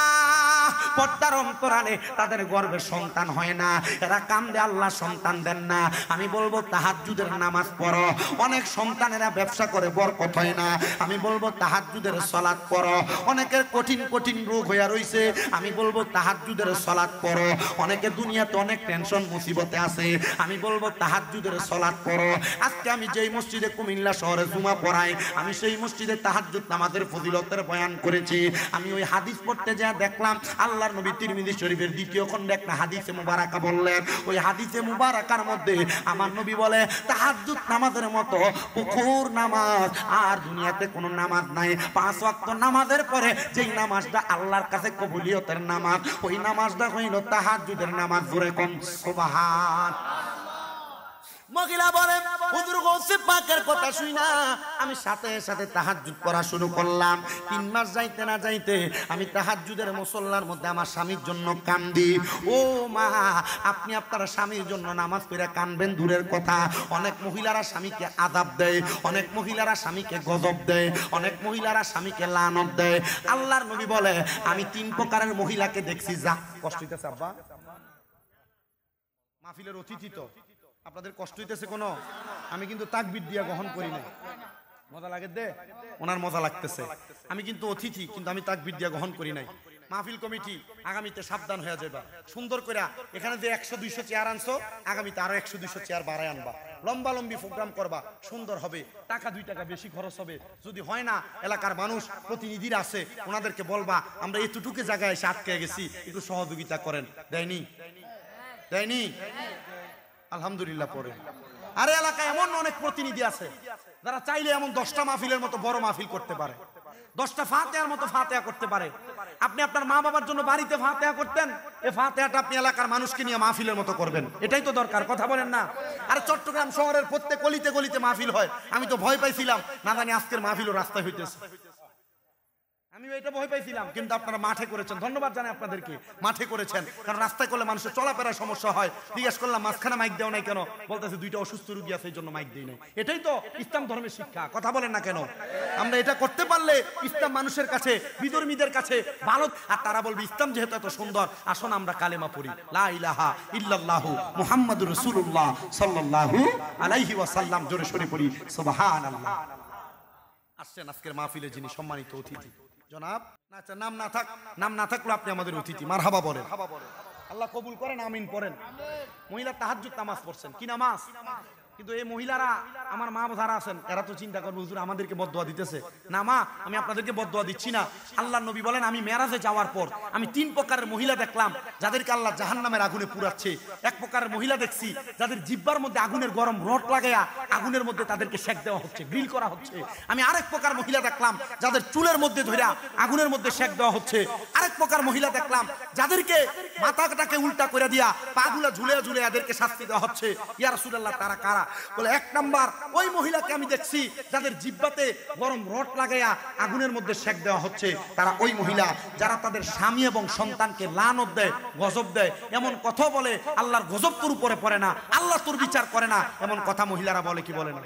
পর্দার অন্তরালে তাদের গর্ভে সন্তান হয় না, এরা কান্দে আল্লাহ সন্তান দেন না, আমি বলবো তাহাজ্জুদের নামাজ পড়ো। অনেক সন্তানেরা ব্যবসা করে বরকত হয় না, আমি বলবো তাহাজ্জুদের সালাত পড়ো। অনেকের কঠিন কঠিন রোগ হইয়া রইছে, আমি বলবো তাহাজ্জুদের সালাত পড়ো। অনেকে দুনিয়াতে অনেক টেনশন মুসিবতে আছে, আমি বলবো তাহাজ্জুদের সালাত পড়ো। আজকে আমি যেই মসজিদে কুমিল্লা শহরে জুমা পড়াই, আমি সেই মসজিদে তাহাজ্জুদ নামাজের ফজিলতের বয়ান করেছি। আমি ওই হাদিস পড়তে যা দেখলাম, আল্লাহর নবী তিরমিজি শরীফের 2য় খণ্ডে একটা হাদিসে মুবারাকা বললেন। ওই হাদিসে মুবারাকার মধ্যে আমার নবী বলে তাহাজ্জুদ নামাজের মতো পুকুর নামাজ আর দুনিয়াতে কোনো নামাজ নাই। 5 ওয়াক্ত নামাজের পরে যেই নামাজটা আল্লাহর কাছে কবুলিয়তের নামাজ, ওই নামাজটা হইল তাহাজ্জুদের নামাজ। জোরে কোন সুবহানাল্লাহ। মহিলা বলে হুজুর গৌসে পাকের কথা শুই না আমি সাথে সাথে তাহাজ্জুদ পড়া শুরু করলাম। 3 মাস যাইতে না যাইতে আমি তাহাজ্জুদের মুসল্লার মধ্যে আমার স্বামীর জন্য কান্দি। ও মা, আপনি আপনার স্বামীর জন্য নামাজ পড়ে কানবেন দূরের কথা, অনেক মহিলারা স্বামীকে আযাব দেয়, অনেক মহিলারা স্বামীকে গজব দেয়, অনেক মহিলারা স্বামীকে লানত দেয়। আল্লাহর নবী বলে আমি 3 প্রকারের মহিলাকে দেখছি। যা কষ্ট হইতেছে আব্বা, মাহফিলের অতিথি তো আপনাদের কষ্ট হইতেছে কোনো? আমি কিন্তু তাকবীর দিয়া গ্রহণ করি না, মজা লাগে দে, ওনার মজা লাগতেছে। আমি কিন্তু অতিথি, কিন্তু আমি তাকবীর দিয়া গ্রহণ করি নাই। মাহফিল কমিটি আগামীতে সাবধান হয়ে যাবা, সুন্দর করে এখানে যে 100-200 চেয়ার আনছো, আগামীতে আরো 100-200 চেয়ার বাড়ায় আনবা, লম্বা লম্বি প্রোগ্রাম করবা, সুন্দর হবে, টাকা 2 টাকা বেশি খরচ হবে। যদি হয় না, এলাকার মানুষ প্রতিনিধিরা আছে, ওনাদেরকে বলবা আমরা এতটুকু জায়গায় এসে আটকে গেছি, একটু সহযোগিতা করেন। দেয়নি? দেয়নি? আলহামদুলিল্লাহ পড়ে। আরে এলাকায় এমন অনেক প্রতিনিধি আছে যারা চাইলে এমন 10টা মাহফিলের মতো বড় মাহফিল করতে পারে, 10টা ফাতিহার মতো ফাতিহা করতে পারে। আপনি আপনার মা বাবার জন্য বাড়িতে ফাতিহা করতেন, এই ফাতিহাটা আপনি এলাকার মানুষকে নিয়ে মাহফিলের মতো করবেন, এটাই তো দরকার। কথা বলেন না? আরে চট্টগ্রাম শহরের প্রত্যেক গলিতে গলিতে মাহফিল হয়, আমি তো ভয় পাইছিলাম, না জানি আজকের মাহফিলও রাস্তায় হইতেছে। আমি এটা ভয় পাইছিলাম, কিন্তু আপনারা মাঠে করেছেন, ধন্যবাদ জানাই আপনাদেরকে, মাঠে করেছেন। কারণ রাস্তায় করলে মানুষের চলাফেরার সমস্যা হয়। জিজ্ঞেস করলাম মাঝখানে মাইক দেও নাই কেন? বলতেছে 2টা অসুস্থ রোগী আছে, এই জন্য মাইক দেই নাই। এটাই তো ইসলাম ধর্মের শিক্ষা। কথা বলেন না কেন? আমরা এটা করতে পারলে ইসলাম মানুষের কাছে, বিধর্মীদের কাছে ভালো, আর তারা বলবে ইসলাম যেহেতু এত সুন্দর, আসুন আমরা কালেমা পড়ি, লা ইলাহা ইল্লাল্লাহু মুহাম্মাদুর রাসূলুল্লাহ সাল্লাল্লাহু আলাইহি ওয়াসাল্লাম। জোরে সরে পড়ি সুবহানাল্লাহ। আসছেন আজকের মাহফিলে যিনি সম্মানিত অতিথি জনাব, না আচ্ছা নাম না থাক, নাম না থাকলে আপনি আমাদের অতিথি, মারহাবা বলেন। আল্লাহ কবুল করেন, আমিন পড়েন। মহিলা তাহাজ্জুদ নামাজ পড়ছেন, কি নামাজ? কিন্তু এই মহিলারা আমার মা যারা আছেন, এরা তো চিন্তা করবে হুজুর আমাদেরকে বদদোয়া দিতেছে। না মা, আমি আপনাদেরকে বদদোয়া দিচ্ছি না। আল্লাহর নবী বলেন আমি মেরাজে যাওয়ার পর আমি 3 প্রকারের মহিলা দেখলাম যাদেরকে আল্লাহ জাহান্নামের আগুনে পুরাচ্ছে। 1 প্রকারের মহিলা দেখছি যাদের জিহ্বার মধ্যে আগুনের গরম রড লাগায়া আগুনের মধ্যে তাদেরকে সেক দেওয়া হচ্ছে, গ্রিল করা হচ্ছে। আমি আরেক প্রকার মহিলা দেখলাম যাদের চুলের মধ্যে ধইরা আগুনের মধ্যে সেক দেওয়া হচ্ছে। আরেক প্রকার মহিলা দেখলাম যাদেরকে মাথাটাকে উল্টা করে দিয়া পাগুলা ঝুলে ঝুলে এদেরকে শাস্তি দেওয়া হচ্ছে। ইয়া রাসূলুল্লাহ, তারা কারা? বলে 1 নাম্বার ওই মহিলাকে আমি দেখছি যাদের জিহ্বাতে গরম রড লাগায়া আগুনের মধ্যে সেক দেওয়া হচ্ছে। তারা ওই মহিলা যারা তাদের স্বামী এবং সন্তানকে লানত দেয়, গজব দেয়, এমন কথা বলে আল্লাহর গজব তোর উপরে পড়ে না, আল্লাহ তোর বিচার করে না, এমন কথা মহিলারা বলে কি বলে না?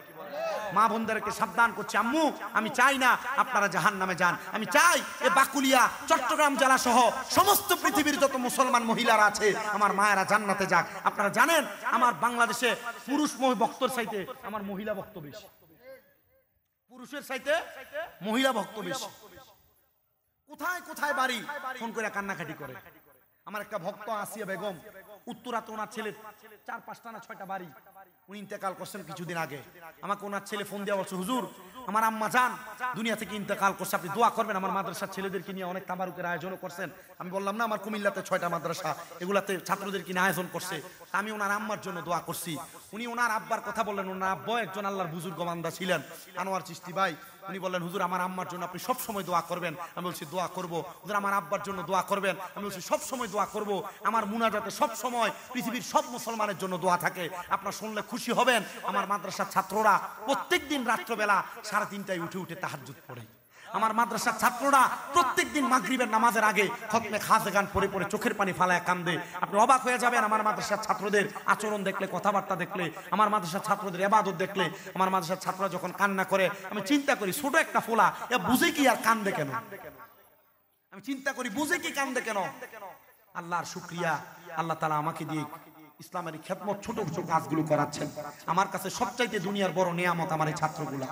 মা বোনদেরকে সাবধান করছি, আম্মু আমি চাই না আপনারা জাহান্নামে যান। আমি চাই এ বাকুলিয়া চট্টগ্রাম জেলা সহ সমস্ত পৃথিবীর যত মুসলমান মহিলারা আছে আমার মায়েরা জান্নাতে যাক। আপনারা জানেন আমার বাংলাদেশে পুরুষ ভক্তর চাইতে আমার মহিলা ভক্ত বেশি, পুরুষের চাইতে মহিলা ভক্ত বেশি। কোথায় কোথায় বাড়ি ফোন করে কান্নাকাটি করে, আমার একটা ভক্ত আসিয়া বেগম, উত্তরাতে ওনার ছেলে 4-5টা না 6টা বাড়ি, উনি ইন্তেকাল করছেন কিছুদিন আগে। আমাকে ওনার ছেলে ফোন দিয়ে বলছে, হুজুর আমার আম্মা জান দুনিয়া থেকে ইন্তেকাল করছে, আপনি দোয়া করবেন। আমার মাদ্রাসার ছেলেদেরকে নিয়ে অনেক তাবারুকের আয়োজনও করছেন। আমি বললাম না, আমার কুমিল্লাতে 6টা মাদ্রাসা, এগুলাতে ছাত্রদেরকে নিয়ে আয়োজন করছে, আমি ওনার আম্মার জন্য দোয়া করছি। উনি ওনার আব্বার কথা বললেন, ওনার আব্বা একজন আল্লাহর বুজুর্গ বান্দা ছিলেন, আনোয়ার চিশতি ভাই। উনি বললেন, হুজুর আমার আম্মার জন্য আপনি সব সময় দোয়া করবেন। আমি বলছি দোয়া করব। হুজুর আমার আব্বার জন্য দোয়া করবেন। আমি বলছি সব সময় দোয়া করব। আমার মুনাজাতে সব সময় পৃথিবীর সব মুসলমানের জন্য দোয়া থাকে, আপনারা শুনলে খুশি হবেন। আমার মাদ্রাসার ছাত্ররা প্রত্যেকদিন রাত্রবেলা 3:30টায় উঠে উঠে তাহাজ্জুদ পড়ে। আমার মাদ্রাসার ছাত্ররা প্রত্যেকদিন মাগরিবের নামাজের আগে খতমে খাজে গান পড়ে পড়ে চোখের পানি ফালায় কান্দে। আপনি অবাক হয়ে যাবেন আমার মাদ্রাসার ছাত্রদের আচরণ দেখলে, কথাবার্তা দেখলে, আমার মাদ্রাসার ছাত্রদের ইবাদত দেখলে। আমার মাদ্রাসার ছাত্ররা যখন কান্না করে আমি চিন্তা করি, ছোট একটা ফোলা এ বুঝে কি আর কান্দে কেন? আমি চিন্তা করি বুঝে কি কান্দে কেন? আল্লাহর শুকরিয়া, আল্লাহ তাআলা আমাকে দিয়ে ইসলামের খেদমত ছোট ছোট কাজগুলো করাচ্ছেন। আমার কাছে সবচাইতে দুনিয়ার বড় নিয়ামত আমার এই ছাত্রগুলা।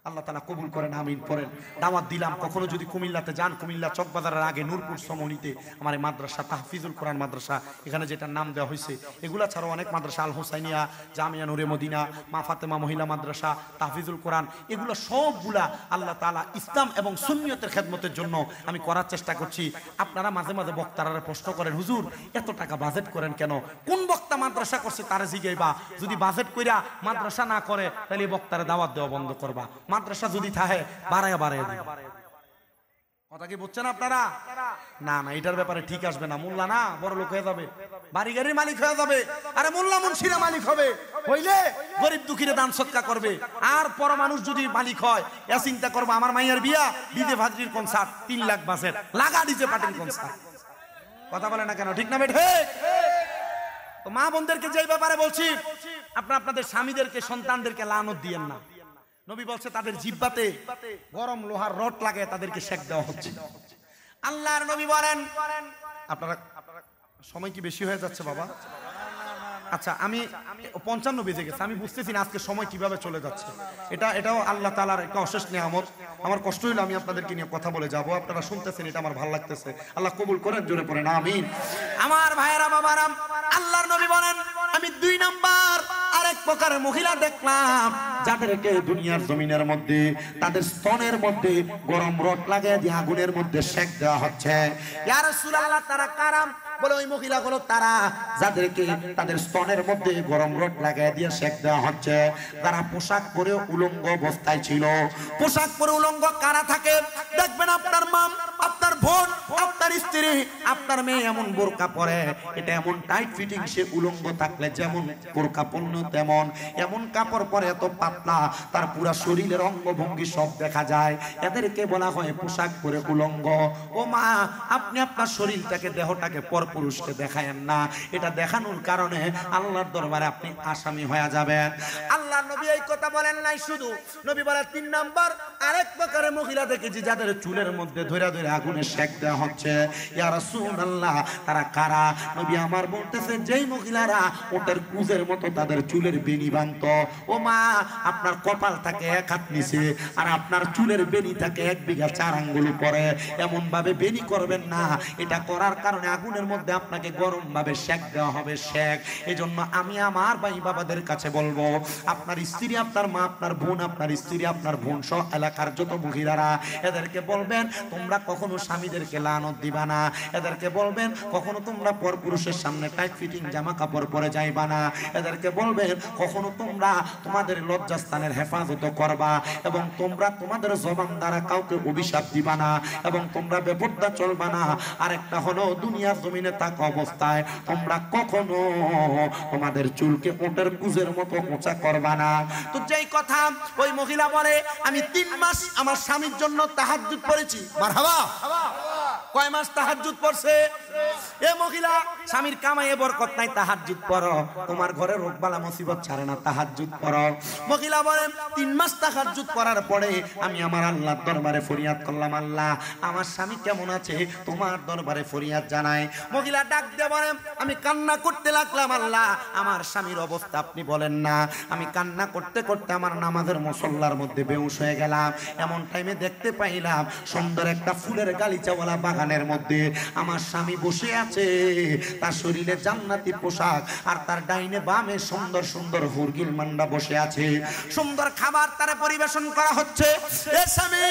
আল্লাহ তাআলা কবুল করেন, আমিন পড়েন। দাওয়াত দিলাম, কখনো যদি কুমিল্লাতে যান, কুমিল্লা চকবাজারের আগে নূরপুর সমনিতে আমার এই মাদ্রাসা তাহফিজুল কোরআন মাদ্রাসা, এখানে যেটার নাম দেওয়া হয়েছে, এগুলা ছাড়াও অনেক মাদ্রাসা, আল হোসাইনিয়া, জামিয়া নূরে মদিনা, মা ফাতেমা মহিলা মাদ্রাসা, তাহফিজুল কোরআন, এগুলো সবগুলা আল্লাহ তাআলা ইসলাম এবং সুন্নিয়তের খেদমতের জন্য আমি করার চেষ্টা করছি। আপনারা মাঝে মাঝে বক্তারা প্রশ্ন করেন, হুজুর এত টাকা বাজেট করেন কেন? কোন বক্তা মাদ্রাসা করছে তারা জিগাইবা। যদি বাজেট কইরা মাদ্রাসা না করে তাহলে বক্তারা দাওয়াত দেওয়া বন্ধ করবা। মাদ্রাসা যদি থাকে বাড়ায় কথা কি বুঝছেন আপনারা? না না, এটার ব্যাপারে ঠিক আসবে না। মোল্লা না বড় লোক হয়ে যাবে, বাড়ি গাড়ির মালিক হয়ে যাবে। আরে মোল্লা মুন্সিরা মালিক হবে, হইলে গরিব দুঃখীরা দান সৎকার করবে। আর পর মানুষ যদি মালিক হয়, এ চিন্তা করবো আমার মাইয়ার বিয়া, ডিজে ভাজরির কনসার্ট 3 লাখ বাজেট, লাগা ডিজে পার্টির কনসার্ট। কথা বলে না কেন? ঠিক না বেঠে? তো মা বোনদেরকে যে ব্যাপারে বলছি, আপনাদের স্বামীদেরকে সন্তানদেরকে লানত দিয়েন না। নবী বলছে তাদের জিহ্বাতে গরম লোহার রড লাগে তাদেরকে শেক দেওয়া হচ্ছে। আল্লাহর নবী বলেন, আপনারা সময় কি বেশি হয়ে যাচ্ছে বাবা? আচ্ছা, আমি 55 বেজে গেছে, আমি বুঝতেছি না আজকে সময় কিভাবে চলে যাচ্ছে। এটাও আল্লাহ তাআলার একটা অশেষ নিয়ামত। আমার কষ্ট হইলো আমি আপনাদেরকে নিয়ে কথা বলে যাব, আপনারা শুনতেছেন, এটা আমার ভালো লাগতেছে। আল্লাহ কবুল করেন, জোরে পড়েন আমিন। আমার ভাইয়েরা বাবারা, আল্লাহর নবী বলেন, আমি 2 নাম্বার আরেক প্রকার মহিলা দেখলাম যাদেরকে দুনিয়ার জমিনের মধ্যে তাদের স্তনের মধ্যে গরম রড লাগিয়ে দিয়ে আগুনের মধ্যে সেক দেওয়া হচ্ছে। ইয়া রাসূলুল্লাহ, তারা কারা? বলে ওই মহিলাগুলো তারা যাদেরকে তাদের স্তনের মধ্যে গরম রড লাগিয়ে দিয়ে সেক দেওয়া হচ্ছে। তারা পোশাক পরে উলঙ্গ অবস্থায় ছিল। পোশাক পরে উলঙ্গ কারা থাকে? দেখবেন আপনার মা, আপনার বোন, আপনার স্ত্রী, আপনার মেয়ে এমন বোরকা পরে, এটা এমন টাইট ফিটিং, সে উলঙ্গ থাকলে যেমন বোরকা পণ্য তেমন, এমন কাপড় পরে এত পাতলা তার পুরা শরীরের অঙ্গভঙ্গি সব দেখা যায়, এদেরকে বলা হয় পোশাক পরে উলঙ্গ। ও মা, আপনি আপনার শরীরটাকে, দেহটাকে পরপুরুষকে দেখায়েন না। এটা দেখানোর কারণে আল্লাহর দরবারে আপনি আসামি হয়ে যাবেন। আল্লাহ নবী এই কথা বলেন নাই শুধু, নবী বলেন 3 নাম্বার আরেক প্রকারের মহিলা দেখেছি যাদের চুলের মধ্যে ধরে ধরে আগুনে সেক দেওয়া হচ্ছে। ইয়া রাসূলুল্লাহ, তারা কারা? নবী আমার বলতেছে, যেই মহিলারা ওটার কুজের মতো তাদের চুলের বেনি বাঁধত। ও মা, আপনার কপাল থাকে 1 হাত নিচে আর আপনার চুলের বেনি থাকে 1 বিঘা 4 আঙ্গুল পরে, এমন ভাবে বেনি করবেন না। এটা করার কারণে আগুনের মধ্যে আপনাকে গরম ভাবে সেক দেওয়া হবে, সেক। এজন্য আমি আমার ভাই বাবাদের কাছে বলবো, আপনার স্ত্রী, আপনার মা, আপনার বোন, আপনার স্ত্রী, আপনার বোন সহ এলাকার যত মহিলারা, এদেরকে বলবেন তোমরা কখনো স্বামীদেরকে লানত দিবা না। এদেরকে বলবেন কখনো তোমরা পরপুরুষের সামনে টাইট ফিটিং জামা কাপড় পরে যাইবা না। এদেরকে বলবেন কখনো তোমরা তোমাদের লজ্জাস্থানের হেফাজত করবা, এবং তোমরা তোমাদের জবান দ্বারা কাউকে অভিশাপ দিবা না, এবং তোমরা বেপরদা চলবা না। আরেকটা হলো, দুনিয়ার জমিনে থাকা অবস্থায় তোমরা কখনো তোমাদের চুলকে ওটের কুজের মতো উঁচা করবা না। তো যেই কথা ওই মহিলা বলে, আমি 3 মাস আমার স্বামীর জন্য তাহাজ্জুদ পড়েছি। মারহাবা। কয় মাস তাহাজ্জুদ পড়ছে? এ মহিলা স্বামীর কামাইয়ে বরকত নাই, তাহাজ্জুদ পড়ো। তোমার ঘরে রোগবালা মুসিবত ছাড়ে না, তাহাজ্জুদ পড়ো। মহিলা বলেন 3 মাস তাহাজ্জুদ করার পরে আমি আমার আল্লাহর দরবারে ফরিয়াদ করলাম, আল্লাহ আমার স্বামী কেমন আছে তোমার দরবারে ফরিয়াদ জানাই। মহিলা ডাক দিয়ে বলেন আমি কান্না করতে লাগলাম, আল্লাহ আমার স্বামীর অবস্থা আপনি বলেন না। আমি কান্না করতে করতে আমার নামাজের মুসল্লার মধ্যে বেহুশ হয়ে গেলাম। এমন টাইমে দেখতে পাইলাম সুন্দর একটা ফুলের গালিচাওয়ালা বাগানের মধ্যে আমার স্বামী বসে আছে, তার শরীরে জান্নাতি পোশাক আর তার ডাইনে বামে সুন্দর সুন্দর হুরগিল মান্ডা বসে আছে। সুন্দর খাবার তারে পরিবেশন করা হচ্ছে। এ স্বামী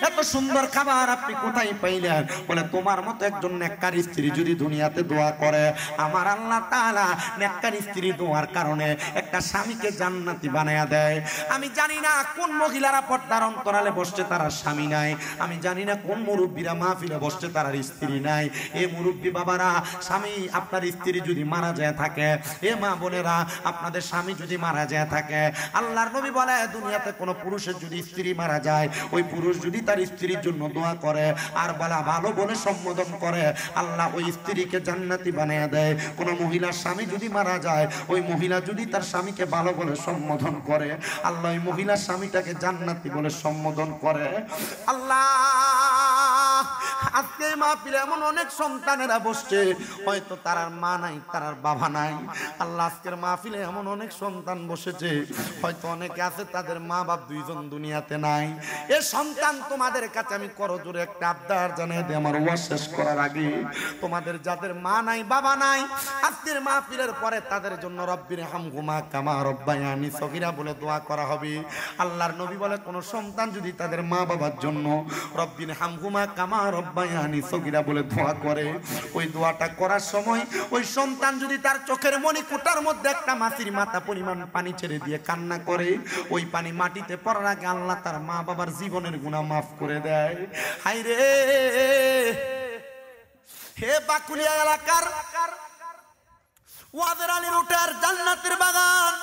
এত সুন্দর খাবার আপনি কোথায় পাইলেন? বলে তোমার মতো একজন নেককার স্ত্রী যদি দুনিয়াতে দোয়া করে, আমার আল্লাহ তাআলা নেককার স্ত্রী দোয়ার কারণে একটা স্বামীকে জান্নাতি বানায়া দেয়। আমি জানি না কোন মহিলারা পর্দার অন্তরালে বসছে তার স্বামী নাই, আমি জানি না কোন মুরব্বীরা মাহফিলে বসছে তার স্ত্রী নাই। এ মুরব্বী বাবারা, স্বামী আপনার স্ত্রী যদি মারা যায় থাকে, এ মা বোনেরা আপনাদের স্বামী যদি মারা যায় থাকে, আল্লাহর নবী বলে দুনিয়াতে কোন পুরুষের যদি স্ত্রী মারা যায়, ওই পুরুষ যদি তার স্ত্রীর জন্য দোয়া করে আর বলা ভালো বলে সম্বোধন করে, আল্লাহ ওই স্ত্রীকে জান্নাতি বানিয়ে দেয়। কোন মহিলার স্বামী যদি মারা যায়, ওই মহিলা যদি তার স্বামীকে ভালো বলে সম্বোধন করে, আল্লাহ ওই মহিলার স্বামীটাকে জান্নাতি বলে সম্বোধন করে। আল্লাহ আজকে মাহফিলে এমন অনেক সন্তানেরা বসছে, হয়তো তার মা নাই, তার বাবা নাই। আল্লাহ আজকের মাহফিলে এমন অনেক সন্তান বসেছে, হয়তো অনেকে আছে তাদের মা বাপ দুইজন দুনিয়াতে নাই। এ সন্তান তোমাদের কাছে আমি করজোরে একটা আবদার জানিয়ে দিই আমার ওয়াজ শেষ করার আগে, তোমাদের যাদের মা নাই বাবা নাই, আজকের মাহফিলের পরে তাদের জন্য রব্বির হামহুমা কামা রব্বায়ানি সগীরা বলে দোয়া করা হবে। আল্লাহর নবী বলে কোন সন্তান যদি তাদের মা বাবার জন্য রব্বির হামহুমা কামা রব্বায়ানি সগীরা বলে দোয়া করে, ওই দোয়াটা করার সময় ওই সন্তান যদি তার চোখের মণিকুটার মধ্যে একটা মাছির মাথা পরিমাণ পানি ছেড়ে দিয়ে কান্না করে, ওই পানি মাটিতে পড়ার আগে আল্লাহ তার মা বাবার জীবনের গুনাহ মাফ করে দেয়। হায় রে, হে বাকুলিয়া এলাকার ওয়াদের আলী রুটার জান্নাতের বাগান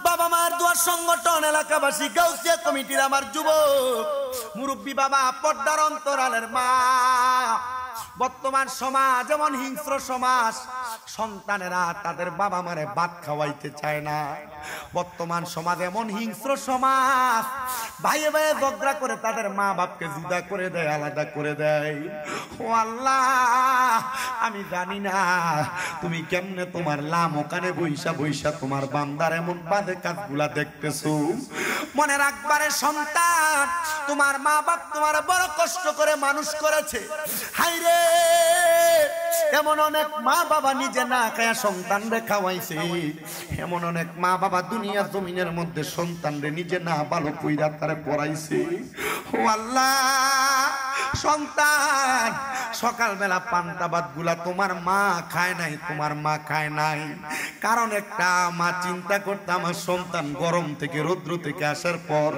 বাবা মায়ের দোয়ার সংগঠন এলাকাবাসী গাউসিয়া কমিটির আমার যুবক মুরব্বী বাবা, পর্দার অন্তরালের মা, বর্তমান সমাজ যেমন হিংস্র সমাজ, সন্তানেরা তাদের বাবা মারে ভাত খাওয়াইতে চায় না। বর্তমান সমাজ এমন হিংস্র সমাজ, ভাইয়ে ভাইয়ে ঝগড়া করে তাদের মা বাপকে জুদা করে দেয়, আলাদা করে দেয়। ও আল্লাহ, আমি জানি না তুমি কেমনে তোমার লাম ওখানে বৈশা বৈশা তোমার বান্দার এমন বাদে কাজগুলা দেখতেছো। মনে রাখবারে সন্তান, তোমার মা বাপ তোমার বড় কষ্ট করে মানুষ করেছে। হায়রে, এমন অনেক মা বাবা নিজে না খায়া সন্তানরে খাওয়াইছে, এমন অনেক মা বাবা দুনিয়া জমিনের মধ্যে সন্তানরে নিজে না ভালো কইরা তারে পড়াইছে। ও আল্লাহ, সন্তান সকালবেলা পান্তা ভাত গুলা তোমার মা খায় নাই, তোমার মা খায় নাই, কারণ একটা মা চিন্তা করতে আমার সন্তান গরম থেকে রৌদ্র থেকে আসার পর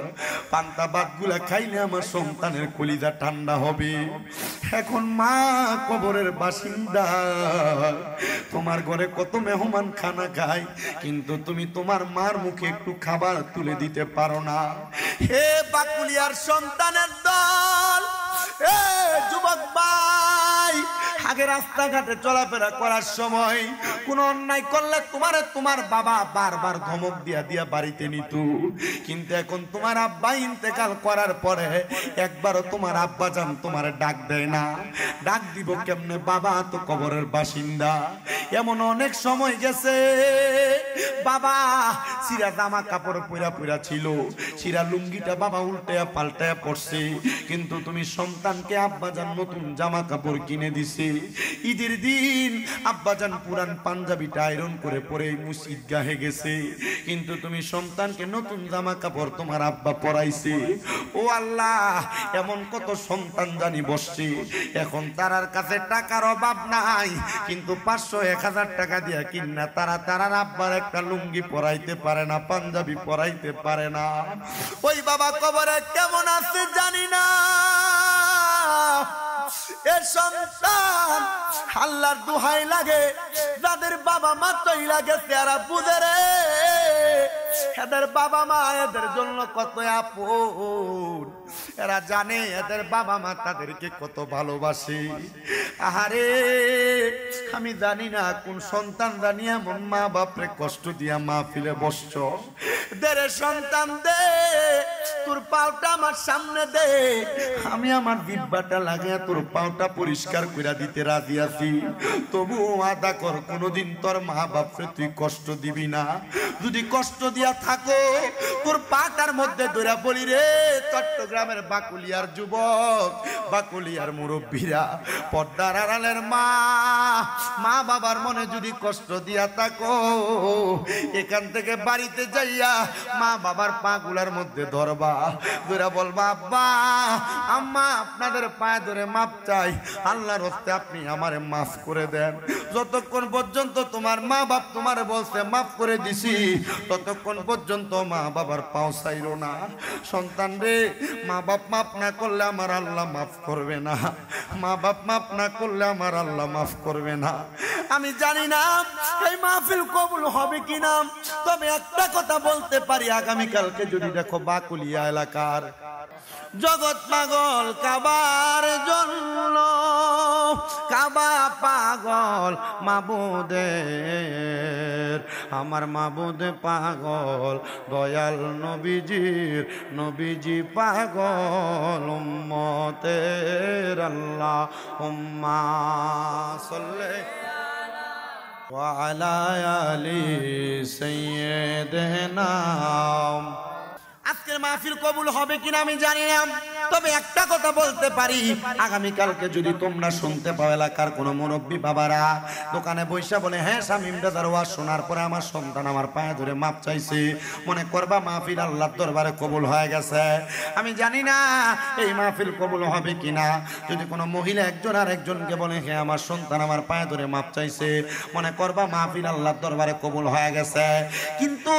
পান্তা ভাত গুলা খাইলে আমার সন্তানের কলিজা ঠান্ডা হবে। এখন মা কবরের বাসিন্দা, তোমার ঘরে কত মেহমান খানা খায়, কিন্তু তুমি তোমার মার মুখে একটু খাবার তুলে দিতে পারো না। হে বাকুলিয়ার সন্তানের দল, এ যুবক ভাই, আগে রাস্তাঘাটে চলাফেরা করার সময় কোন অন্যায় করলে তোমার বাবা বারবার ধমক দিয়া দিয়া বাড়িতে নিত, কিন্তু এখন তোমার আব্বা ইন্তেকাল করার পরে একবারও তোমার আব্বা জান তোমার ডাক দেয় না। ডাক দিব কেমনে, বাবা তো কবরের বাসিন্দা। এমন অনেক সময় গেছে বাবা সিরা জামা কাপড় পুরা পুরা ছিল, সিরা লুঙ্গিটা বাবা উল্টায়া পাল্টায়া পড়ছে, কিন্তু তুমি সন্তানকে আব্বাজান নতুন জামা কাপড় কিনে দিছে। ঈদের দিন আব্বাজান পুরান পাঞ্জাবিটা আয়রন করে পরে মসজিদ গাহে গেছে, কিন্তু তুমি সন্তানকে নতুন জামা কাপড় তোমার আব্বা পরাইছে। ও আল্লাহ, এমন কত সন্তান জানি বসছে, এখন তারার কাছে টাকার অভাব নাই, কিন্তু 500-1000 টাকা দিয়া কিনা তারার আব্বার একটা লুঙ্গি পরাইতে পারে না, পাঞ্জাবি পরাইতে পারে না। ওই বাবা কবরে কেমন আছে জানি না। এ সন্তান আল্লাহর দোহাই লাগে, যাদের বাবা মা তৈলা গেছে এরা বুঝে রে, এদের বাবা মা এদের জন্য কত আপন, এরা জানে এদের বাবা মা তাদেরকে কত ভালোবাসে। আহারে আমি জানি না কোন সন্তান জানি এমন মা বাপরে কষ্ট দিয়া মাহফিলে বসছ। দেরে সন্তান দে, তোর পাওটা আমার সামনে দে, আমি আমার দিব্যাটা লাগিয়ে তোর পাওটা পরিষ্কার করে দিতে রাজি আছি। তবু আদা কর কোনোদিন তোর মা বাপরে তুই কষ্ট দিবি না। যদি কষ্ট দিয়া থাকো তোর পাটার মধ্যে ধরে বলি রে, চট্টগ্রামের বাকুলিয়ার যুবক, বাকুলিয়ার মুরব্বীরা, পর্দার আড়ালের মা মা বাবার মনে যদি কষ্ট দিয়া থাকো, এখান থেকে বাড়িতে যাইয়া মা বাবার পা গুলার মধ্যে ধরবা, ধরে বলবা আব্বা আম্মা আপনাদের পায়ে ধরে মাপ চাই, আল্লাহর হস্তে আপনি আমারে মাফ করে দেন। যতক্ষণ পর্যন্ত তোমার মা বাপ তোমারে বলছে মাফ করে দিছি, ততক্ষণ পর্যন্ত মা বাবার পাও চাইরো না। সন্তান রে, মা বাপ মাফ না করলে আমার আল্লাহ মাফ করবে না, মা বাপ মাফ না করলে আমার আল্লাহ মাফ করবে না। আমি জানি না এই মাহফিল কবুল হবে কিনা, তবে একটা কথা বলতে পারি, আগামীকালকে যদি দেখো বাকুলিয়া এলাকার জগৎ পাগল কাবার জন্য, কাবা পাগল মাবুদের, আমার মাবুদ পাগল দয়াল নবীজির, নবীজি পাগল উম্মতের, আল্লাহুম্মা সাল্লি ওয়া আলা আলি সাইয়্যিদিনা। আজকের মাহফিল কবুল হবে কিনা আমি জানি না, তবে একটা কথা বলতে পারি, আগামীকালকে যদি তোমরা শুনতে পাও এলাকার কোনো মুরব্বী বাবারা দোকানে বৈশা বলে হ্যাঁ শামীম দাদার ওয়াজ শোনার পরে আমার সন্তান আমার পায়ে ধরে মাপ চাইছে, মনে করবা মাহফিল আল্লাহর দরবারে কবুল হয়ে গেছে। আমি জানি না এই মাহফিল কবুল হবে কিনা। যদি কোনো মহিলা একজন আর একজনকে বলে হ্যাঁ আমার সন্তান আমার পায়ে ধরে মাপ চাইছে, মনে করবা মাহফিল আল্লাহর দরবারে কবুল হয়ে গেছে। কিন্তু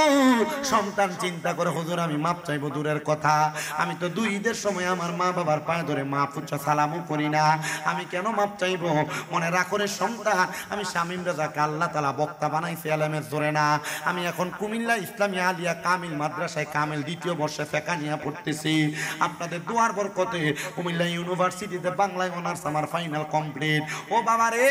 সন্তান চিন্তা করে হুজুর আমি মাপ চাইবো দূরের কথা, আমি তো দুই ঈদের সময় আমার মা বাবার পায়ে ধরে মাফ উচ্চ সালামও করি না, আমি কেন মাপ চাইবো? মনে রাখরে সন্তান, আমি শামীম রাজাকে আল্লাহ তাআলা বক্তা বানাইছে আলেমের জোরে না। আমি এখন কুমিল্লা ইসলামী আলিয়া কামিল মাদ্রাসায় কামিল দ্বিতীয় বর্ষে ফেকা নিয়ে পড়তেছি। আপনাদের দোয়ার বরকতে কুমিল্লা ইউনিভার্সিটিতে বাংলায় অনার্স আমার ফাইনাল কমপ্লিট। ও বাবা রে,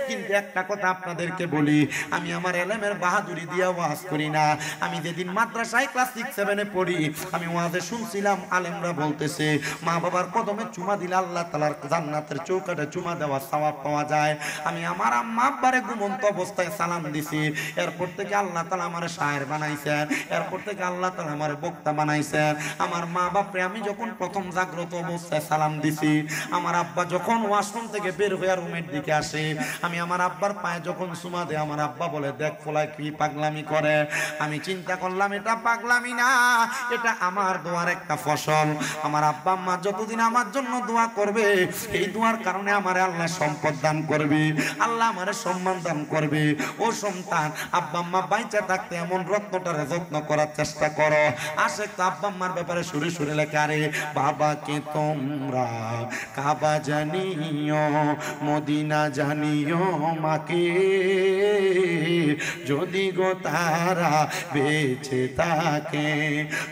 কিন্তু একটা কথা আপনাদেরকে বলি, আমি আমার আলেমের বাহাদুরি দিয়ে ওয়াজ করি না। আমি যেদিন মাদ্রাসায় ক্লাস 6-7-এ পড়ি, আমি ওয়াজে শুনছিলাম আলেমরা বলতেছে মা বাবার কদমে চুমা দিলে আল্লাহ তাআলার জান্নাতের চৌকাঠে চুমা দেওয়ার সওয়াব পাওয়া যায়। আমি আমার আম্মা আব্বারে ঘুমন্ত অবস্থায় সালাম দিছি, এরপর থেকে আল্লাহ তাআলা আমারে শায়ের বানাইছেন, এরপর থেকে আল্লাহ তাআলা আমারে বক্তা বানাইছেন। আমার মা বাপরে আমি যখন প্রথম জাগ্রত অবস্থায় সালাম দিছি, আমার আব্বা যখন ওয়াশরুম থেকে বের হয়ে রুমের দিকে আসে, আমি আমার আব্বার পায়ে যখন চুমা দেই, আমার আব্বা বলে দেখ ফলায় কি পাগলামি করে। আমি চিন্তা করলাম এটা পাগলামি না, এটা আমার দোয়ার একটা ফসল। আমার আব্বা আম্মা যতদিন আমার জন্য দোয়া করবে, এই দোয়ার কারণে আমারে আল্লাহ সম্পদ দান করবে, আল্লাহ আমারে সম্মান দান করবে। ও সন্তান, আব্বা আম্মা বাইচা থাকতে এমন রত্নটারে যত্ন করার চেষ্টা করো। আসে তো আব্বা আম্মার ব্যাপারে সুরে সুরে লেখা রে, বাবাকে তোমরা কাবা জানিও, মদিনা জানিও মাকে, যদি গো তারা বেঁচে থাকে।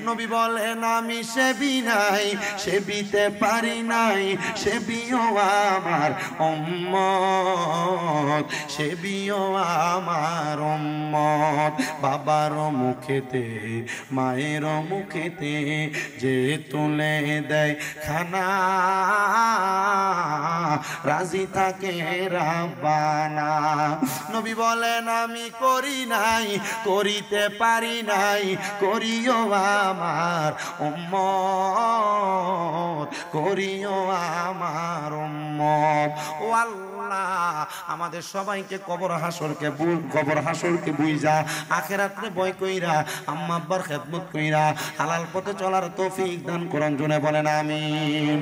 নবী বলেন আমি সেবি নাই, সেবিতে পারি নাই, সেবিও আমার উম্মত, সেবিও আমার উম্মত। বাবার মুখেতে মায়ের মুখেতে যে তুলে দেয় খানা, রাজি থাকে রাব্বানা। নবী বলেন আমি করি নাই, করিতে পারি নাই, করিও আমার উম্মত, করিও আমার উম্মত। ও আল্লাহ, আমাদের সবাইকে কবর হাসরকে বুঝা, আখিরাতে ভয় কইরা, আম্মা আব্বার খেদমত কইরা হালাল পথে চলার তৌফিক দান করুন। জোরে বলেন আমিন।